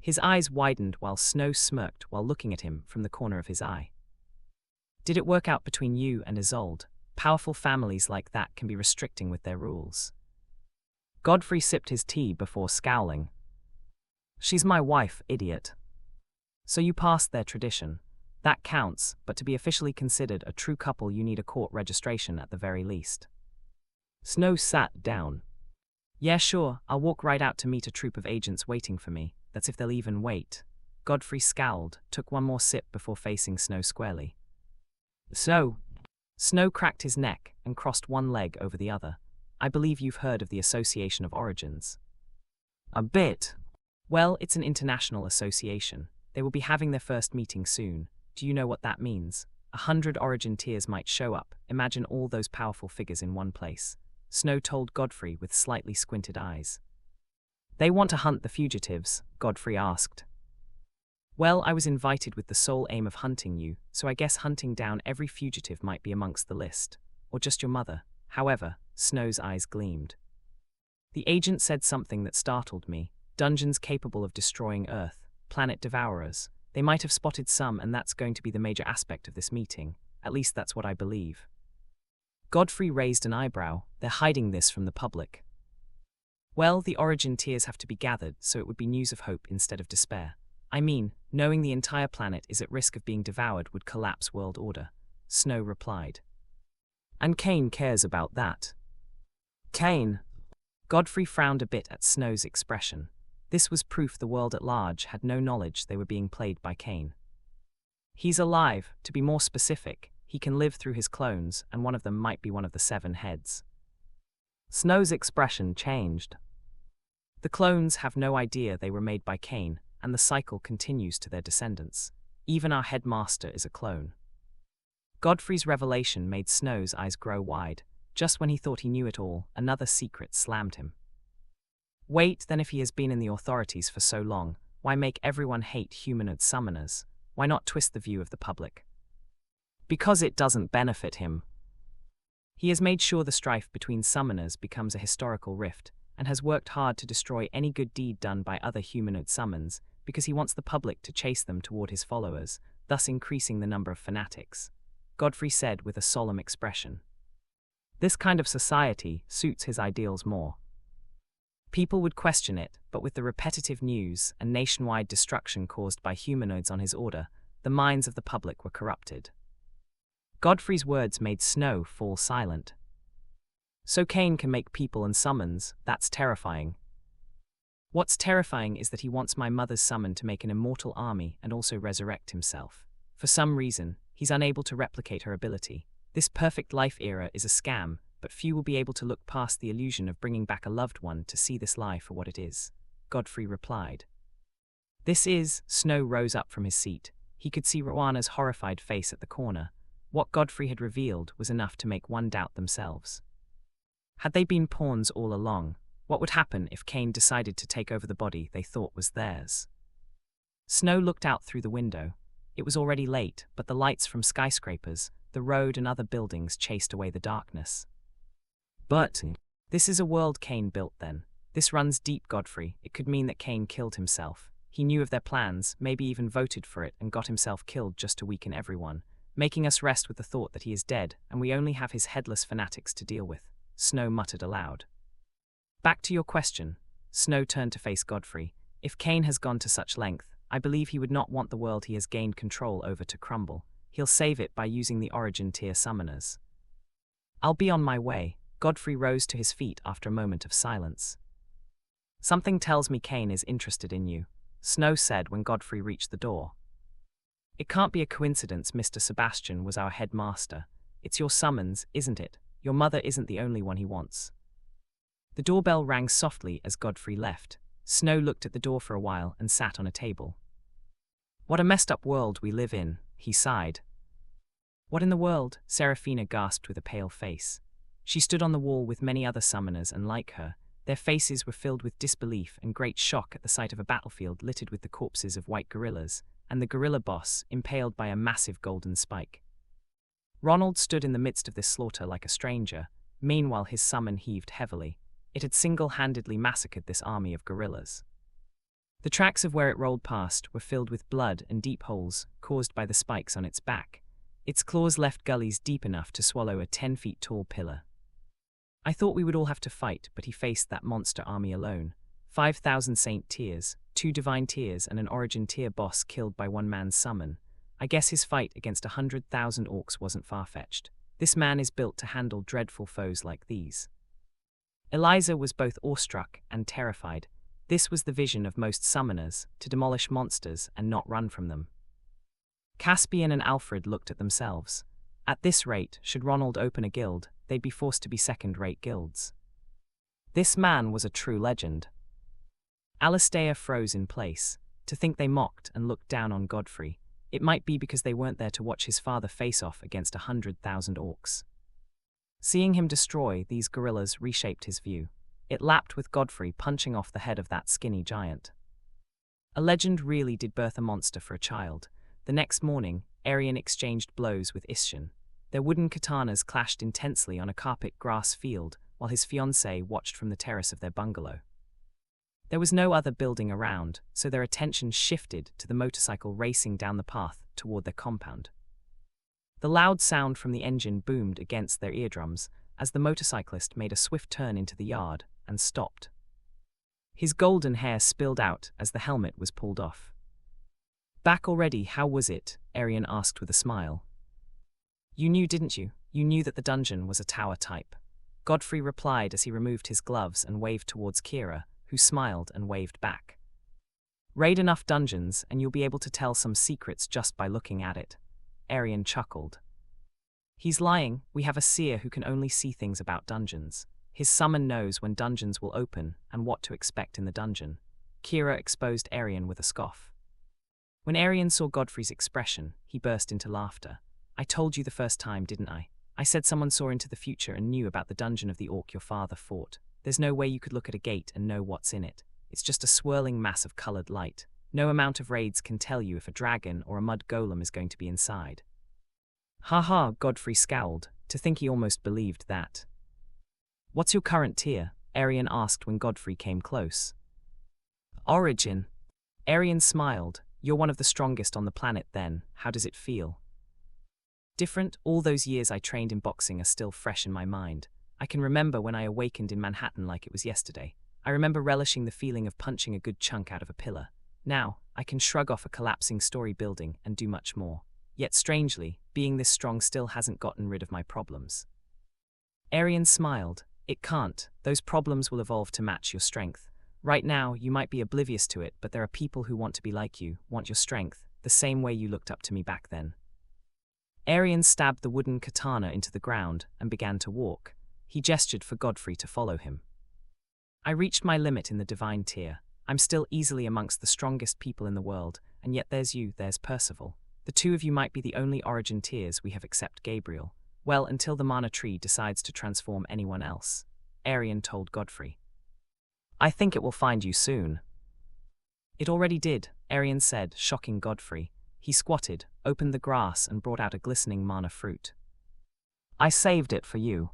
His eyes widened while Snow smirked while looking at him from the corner of his eye. Did it work out between you and Isolde? Powerful families like that can be restricting with their rules. Godfrey sipped his tea before scowling. She's my wife, idiot. So you passed their tradition. That counts, but to be officially considered a true couple you need a court registration at the very least. Snow sat down. Yeah, sure, I'll walk right out to meet a troop of agents waiting for me. That's if they'll even wait. Godfrey scowled, took one more sip before facing Snow squarely. So, Snow cracked his neck and crossed one leg over the other. I believe you've heard of the Association of Origins. A bit. Well, it's an international association. They will be having their first meeting soon. Do you know what that means? 100 origin tiers might show up. Imagine all those powerful figures in one place. Snow told Godfrey with slightly squinted eyes. They want to hunt the fugitives, Godfrey asked. Well, I was invited with the sole aim of hunting you, so I guess hunting down every fugitive might be amongst the list. Or just your mother. However, Snow's eyes gleamed. The agent said something that startled me. Dungeons capable of destroying Earth. Planet devourers. They might have spotted some, and that's going to be the major aspect of this meeting. At least that's what I believe. Godfrey raised an eyebrow. They're hiding this from the public. Well, the origin tiers have to be gathered, so it would be news of hope instead of despair. I mean, knowing the entire planet is at risk of being devoured would collapse world order, Snow replied. And Kane cares about that. Kane? Godfrey frowned a bit at Snow's expression. This was proof the world at large had no knowledge they were being played by Kane. He's alive, to be more specific. He can live through his clones, and one of them might be one of the 7 heads. Snow's expression changed. The clones have no idea they were made by Kane, and the cycle continues to their descendants. Even our headmaster is a clone. Godfrey's revelation made Snow's eyes grow wide. Just when he thought he knew it all, another secret slammed him. Wait, then if he has been in the authorities for so long, why make everyone hate humanoid summoners? Why not twist the view of the public? Because it doesn't benefit him. He has made sure the strife between summoners becomes a historical rift, and has worked hard to destroy any good deed done by other humanoid summons, because he wants the public to chase them toward his followers, thus increasing the number of fanatics. Godfrey said with a solemn expression. This kind of society suits his ideals more. People would question it, but with the repetitive news and nationwide destruction caused by humanoids on his order, the minds of the public were corrupted. Godfrey's words made Snow fall silent. So Kane can make people and summons, that's terrifying. What's terrifying is that he wants my mother's summon to make an immortal army and also resurrect himself. For some reason, he's unable to replicate her ability. This perfect life era is a scam, but few will be able to look past the illusion of bringing back a loved one to see this lie for what it is, Godfrey replied. Snow rose up from his seat. He could see Rowanna's horrified face at the corner. What Godfrey had revealed was enough to make one doubt themselves. Had they been pawns all along? What would happen if Kane decided to take over the body they thought was theirs? Snow looked out through the window. It was already late, but the lights from skyscrapers, the road and other buildings chased away the darkness. But this is a world Kane built then. This runs deep, Godfrey. It could mean that Kane killed himself. He knew of their plans, maybe even voted for it and got himself killed just to weaken everyone, making us rest with the thought that he is dead and we only have his headless fanatics to deal with, Snow muttered aloud. Back to your question. Snow turned to face Godfrey. If Kane has gone to such length, I believe he would not want the world he has gained control over to crumble. He'll save it by using the origin tier summoners. I'll be on my way. Godfrey rose to his feet after a moment of silence. Something tells me Kane is interested in you, Snow said when Godfrey reached the door. It can't be a coincidence Mr. Sebastian was our headmaster. It's your summons, isn't it? Your mother isn't the only one he wants. The doorbell rang softly as Godfrey left. Snow looked at the door for a while and sat on a table. What a messed up world we live in, he sighed. What in the world? Seraphina gasped with a pale face. She stood on the wall with many other summoners and like her. Their faces were filled with disbelief and great shock at the sight of a battlefield littered with the corpses of white gorillas, and the gorilla boss impaled by a massive golden spike. Ronald stood in the midst of this slaughter like a stranger. Meanwhile his summon heaved heavily. It had single-handedly massacred this army of gorillas. The tracks of where it rolled past were filled with blood and deep holes caused by the spikes on its back. Its claws left gullies deep enough to swallow a 10-feet-tall pillar. I thought we would all have to fight, but he faced that monster army alone. 5,000 Saint Tiers, 2 divine tiers and an origin tier boss killed by one man's summon. I guess his fight against 100,000 orcs wasn't far-fetched. This man is built to handle dreadful foes like these. Eliza was both awestruck and terrified. This was the vision of most summoners, to demolish monsters and not run from them. Caspian and Alfred looked at themselves. At this rate, should Ronald open a guild, they'd be forced to be second-rate guilds. This man was a true legend. Alastair froze in place. To think they mocked and looked down on Godfrey. It might be because they weren't there to watch his father face off against 100,000 orcs. Seeing him destroy these gorillas reshaped his view. It lapped with Godfrey punching off the head of that skinny giant. A legend really did birth a monster for a child. The next morning, Arian exchanged blows with Ishan. Their wooden katanas clashed intensely on a carpet grass field while his fiancée watched from the terrace of their bungalow. There was no other building around, so their attention shifted to the motorcycle racing down the path toward their compound. The loud sound from the engine boomed against their eardrums as the motorcyclist made a swift turn into the yard and stopped. His golden hair spilled out as the helmet was pulled off. "Back already, how was it?" Arian asked with a smile. "You knew, didn't you? You knew that the dungeon was a tower type." Godfrey replied as he removed his gloves and waved towards Kira, who smiled and waved back. "Raid enough dungeons and you'll be able to tell some secrets just by looking at it." Arian chuckled. "He's lying. We have a seer who can only see things about dungeons. His summon knows when dungeons will open and what to expect in the dungeon." Kira exposed Arian with a scoff. When Arian saw Godfrey's expression, he burst into laughter. "I told you the first time, didn't I? I said someone saw into the future and knew about the dungeon of the orc your father fought. There's no way you could look at a gate and know what's in it. It's just a swirling mass of colored light. No amount of raids can tell you if a dragon or a mud golem is going to be inside." "Ha," Godfrey scowled, to think he almost believed that. "What's your current tier?" Arian asked when Godfrey came close. "Origin." Arian smiled. "You're one of the strongest on the planet then. How does it feel?" "Different. All those years I trained in boxing are still fresh in my mind. I can remember when I awakened in Manhattan like it was yesterday. I remember relishing the feeling of punching a good chunk out of a pillar. Now, I can shrug off a collapsing story building and do much more. Yet strangely, being this strong still hasn't gotten rid of my problems." Arian smiled. "It can't. Those problems will evolve to match your strength. Right now, you might be oblivious to it, but there are people who want to be like you, want your strength, the same way you looked up to me back then." Arian stabbed the wooden katana into the ground and began to walk. He gestured for Godfrey to follow him. "I reached my limit in the divine tier. I'm still easily amongst the strongest people in the world, and yet there's you, there's Percival. The two of you might be the only origin tiers we have except Gabriel. Well, until the mana tree decides to transform anyone else," Arian told Godfrey. "I think it will find you soon." "It already did," Arian said, shocking Godfrey. He squatted, opened the grass and brought out a glistening mana fruit. "I saved it for you."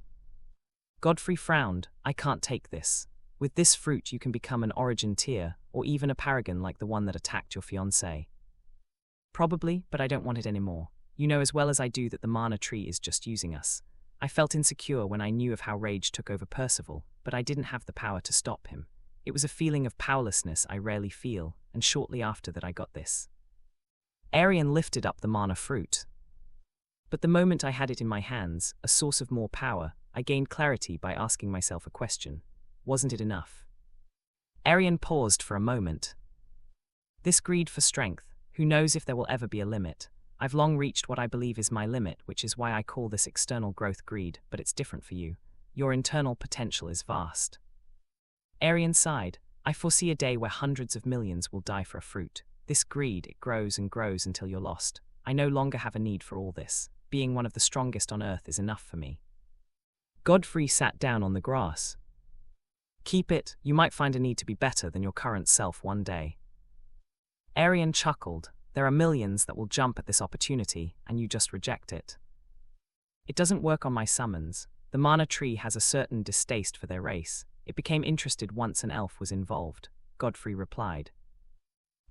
Godfrey frowned. "I can't take this. With this fruit you can become an origin tier, or even a paragon like the one that attacked your fiancée." "Probably, but I don't want it anymore. You know as well as I do that the mana tree is just using us. I felt insecure when I knew of how rage took over Percival, but I didn't have the power to stop him. It was a feeling of powerlessness I rarely feel, and shortly after that I got this." Arian lifted up the mana fruit. "But the moment I had it in my hands, a source of more power, I gained clarity by asking myself a question. Wasn't it enough?" Arian paused for a moment. "This greed for strength, who knows if there will ever be a limit? I've long reached what I believe is my limit, which is why I call this external growth greed, but it's different for you. Your internal potential is vast." Arian sighed. "I foresee a day where hundreds of millions will die for a fruit. This greed, it grows and grows until you're lost. I no longer have a need for all this. Being one of the strongest on earth is enough for me." Godfrey sat down on the grass. "Keep it. You might find a need to be better than your current self one day." Arian chuckled. "There are millions that will jump at this opportunity, and you just reject it." "It doesn't work on my summons. The mana tree has a certain distaste for their race. It became interested once an elf was involved," Godfrey replied.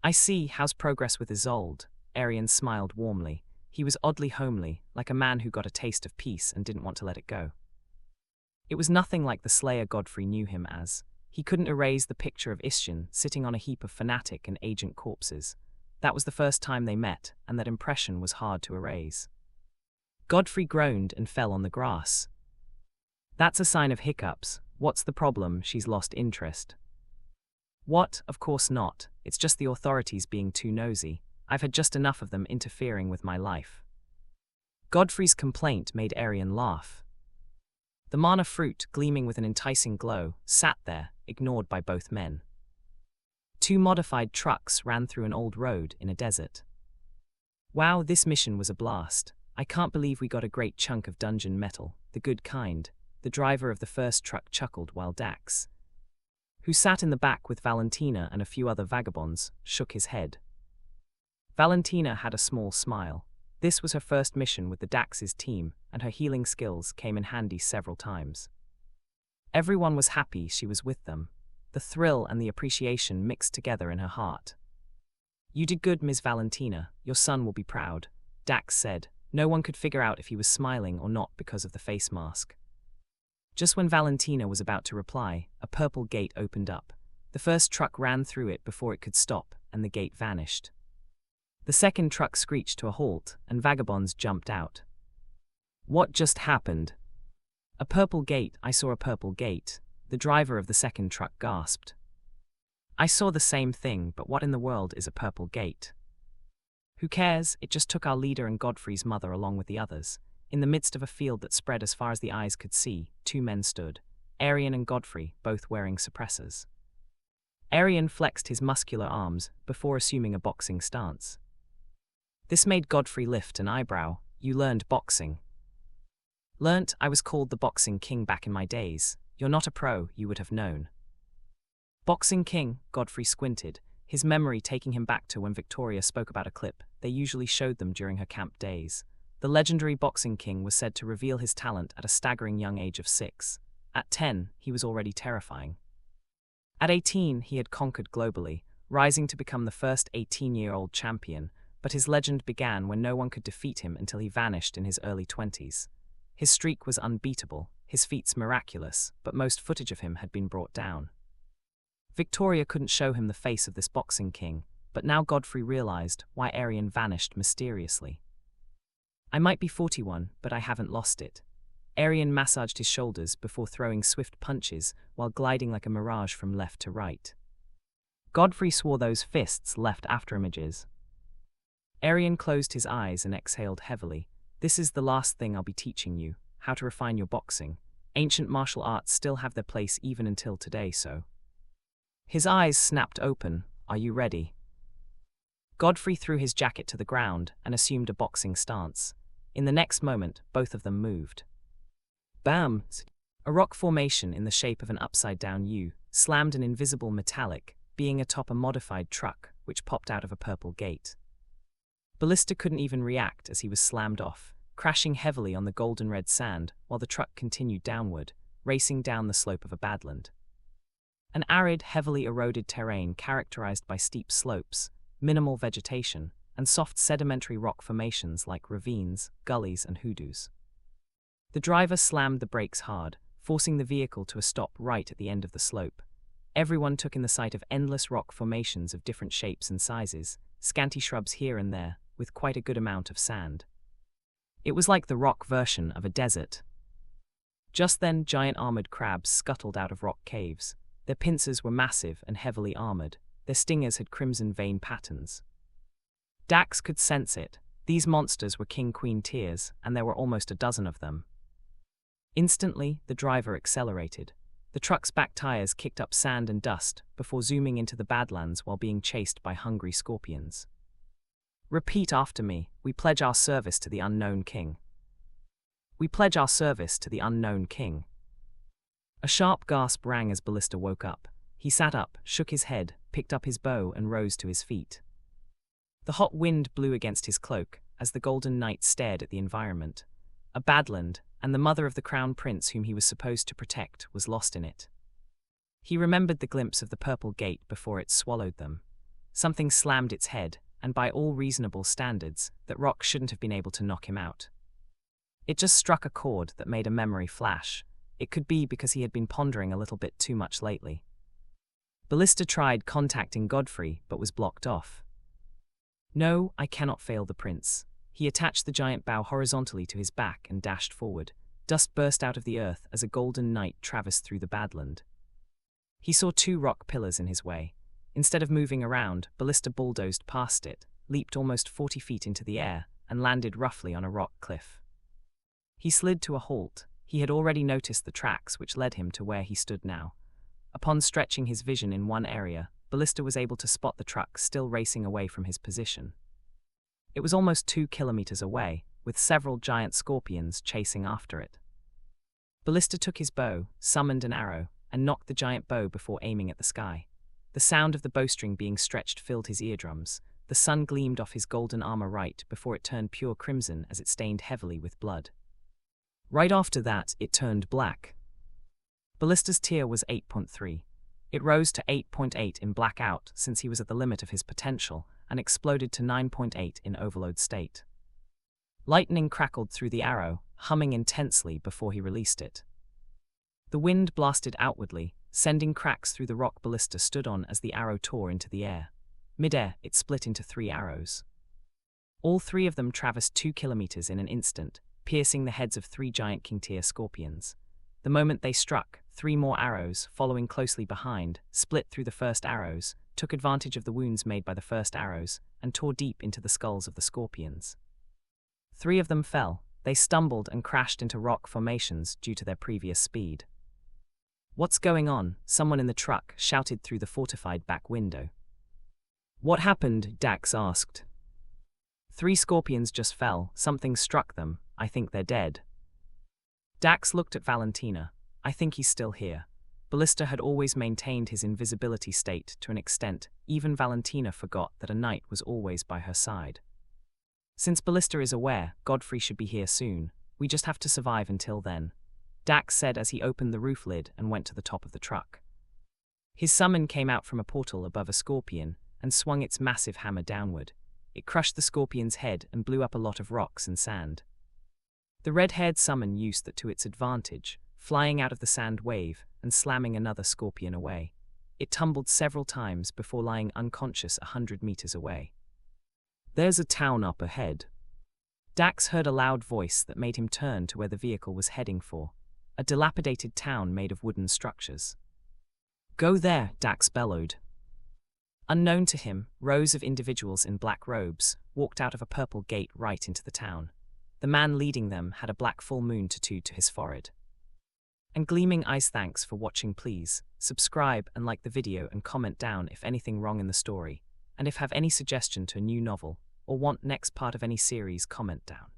"I see. How's progress with Isolde?" Arian smiled warmly. He was oddly homely, like a man who got a taste of peace and didn't want to let it go. It was nothing like the slayer Godfrey knew him as. He couldn't erase the picture of Ishtyn sitting on a heap of fanatic and agent corpses. That was the first time they met, and that impression was hard to erase. Godfrey groaned and fell on the grass. That's a sign of hiccups. What's the problem? She's lost interest. What? Of course not. It's just the authorities being too nosy. I've had just enough of them interfering with my life. Godfrey's complaint made Arian laugh. The manna fruit, gleaming with an enticing glow, sat there, ignored by both men. 2 modified trucks ran through an old road in a desert. Wow, this mission was a blast. I can't believe we got a great chunk of dungeon metal, the good kind. The driver of the first truck chuckled while Dax, who sat in the back with Valentina and a few other vagabonds, shook his head. Valentina had a small smile. This was her first mission with the Dax's team, and her healing skills came in handy several times. Everyone was happy she was with them. The thrill and the appreciation mixed together in her heart. You did good, Ms. Valentina. Your son will be proud, Dax said. No one could figure out if he was smiling or not because of the face mask. Just when Valentina was about to reply, a purple gate opened up. The first truck ran through it before it could stop, and the gate vanished. The second truck screeched to a halt, and vagabonds jumped out. What just happened? A purple gate. I saw a purple gate, the driver of the second truck gasped. I saw the same thing, but what in the world is a purple gate? Who cares? It just took our leader and Godfrey's mother along with the others. In the midst of a field that spread as far as the eyes could see, 2 men stood, Arian and Godfrey, both wearing suppressors. Arian flexed his muscular arms before assuming a boxing stance. This made Godfrey lift an eyebrow. You learned boxing. Learnt? I was called the Boxing King back in my days. You're not a pro, you would have known. Boxing King? Godfrey squinted, his memory taking him back to when Victoria spoke about a clip they usually showed them during her camp days. The legendary Boxing King was said to reveal his talent at a staggering young age of 6. At 10, he was already terrifying. At 18, he had conquered globally, rising to become the first 18-year-old champion, but his legend began when no one could defeat him until he vanished in his early 20s. His streak was unbeatable, his feats miraculous, but most footage of him had been brought down. Victoria couldn't show him the face of this Boxing King, but now Godfrey realized why Arian vanished mysteriously. I might be 41, but I haven't lost it. Arian massaged his shoulders before throwing swift punches while gliding like a mirage from left to right. Godfrey swore those fists left afterimages. Arian closed his eyes and exhaled heavily. This is the last thing I'll be teaching you, how to refine your boxing. Ancient martial arts still have their place even until today, so. His eyes snapped open. Are you ready? Godfrey threw his jacket to the ground and assumed a boxing stance. In the next moment, both of them moved. Bam! A rock formation in the shape of an upside-down U slammed an invisible metallic being atop a modified truck which popped out of a purple gate. Ballista couldn't even react as he was slammed off, crashing heavily on the golden-red sand while the truck continued downward, racing down the slope of a badland. An arid, heavily eroded terrain characterized by steep slopes, minimal vegetation, and soft sedimentary rock formations like ravines, gullies, and hoodoos. The driver slammed the brakes hard, forcing the vehicle to a stop right at the end of the slope. Everyone took in the sight of endless rock formations of different shapes and sizes, scanty shrubs here and there, with quite a good amount of sand. It was like the rock version of a desert. Just then, giant armored crabs scuttled out of rock caves. Their pincers were massive and heavily armored. Their stingers had crimson vein patterns. Dax could sense it. These monsters were king-queen tiers, and there were almost a dozen of them. Instantly, the driver accelerated. The truck's back tires kicked up sand and dust before zooming into the Badlands while being chased by hungry scorpions. Repeat after me. We pledge our service to the unknown king. We pledge our service to the unknown king. A sharp gasp rang as Ballista woke up. He sat up, shook his head, picked up his bow and rose to his feet. The hot wind blew against his cloak as the Golden Knight stared at the environment. A badland, and the mother of the crown prince whom he was supposed to protect was lost in it. He remembered the glimpse of the purple gate before it swallowed them. Something slammed its head, and by all reasonable standards, that rock shouldn't have been able to knock him out. It just struck a chord that made a memory flash. It could be because he had been pondering a little bit too much lately. Ballista tried contacting Godfrey, but was blocked off. No, I cannot fail the prince. He attached the giant bough horizontally to his back and dashed forward. Dust burst out of the earth as a golden knight traversed through the badland. He saw 2 rock pillars in his way. Instead of moving around, Ballista bulldozed past it, leaped almost 40 feet into the air, and landed roughly on a rock cliff. He slid to a halt. He had already noticed the tracks which led him to where he stood now. Upon stretching his vision in one area, Ballista was able to spot the truck still racing away from his position. It was almost 2 kilometers away, with several giant scorpions chasing after it. Ballista took his bow, summoned an arrow, and knocked the giant bow before aiming at the sky. The sound of the bowstring being stretched filled his eardrums. The sun gleamed off his golden armor right before it turned pure crimson as it stained heavily with blood. Right after that, it turned black. Ballista's tier was 8.3. It rose to 8.8 in blackout since he was at the limit of his potential, and exploded to 9.8 in overload state. Lightning crackled through the arrow, humming intensely before he released it. The wind blasted outwardly, sending cracks through the rock Ballista stood on as the arrow tore into the air. Mid-air, it split into 3 arrows. All 3 of them traversed 2 kilometers in an instant, piercing the heads of 3 giant king-tier scorpions. The moment they struck, 3 more arrows, following closely behind, split through the first arrows, took advantage of the wounds made by the first arrows, and tore deep into the skulls of the scorpions. 3 of them fell. They stumbled and crashed into rock formations due to their previous speed. "What's going on?" someone in the truck shouted through the fortified back window. "What happened?" Dax asked. 3 scorpions just fell. Something struck them. I think they're dead." Dax looked at Valentina. "I think he's still here." Ballista had always maintained his invisibility state to an extent. Even Valentina forgot that a knight was always by her side. "Since Ballista is aware, Godfrey should be here soon. We just have to survive until then," Dax said as he opened the roof lid and went to the top of the truck. His summon came out from a portal above a scorpion and swung its massive hammer downward. It crushed the scorpion's head and blew up a lot of rocks and sand. The red-haired summon used that to its advantage, flying out of the sand wave and slamming another scorpion away. It tumbled several times before lying unconscious 100 meters away. "There's a town up ahead." Dax heard a loud voice that made him turn to where the vehicle was heading for, a dilapidated town made of wooden structures. "Go there," Dax bellowed. Unknown to him, rows of individuals in black robes walked out of a purple gate right into the town. The man leading them had a black full moon tattooed to his forehead. And gleaming eyes. Thanks for watching. Please subscribe and like the video and comment down if anything wrong in the story, and if have any suggestion to a new novel or want next part of any series, comment down.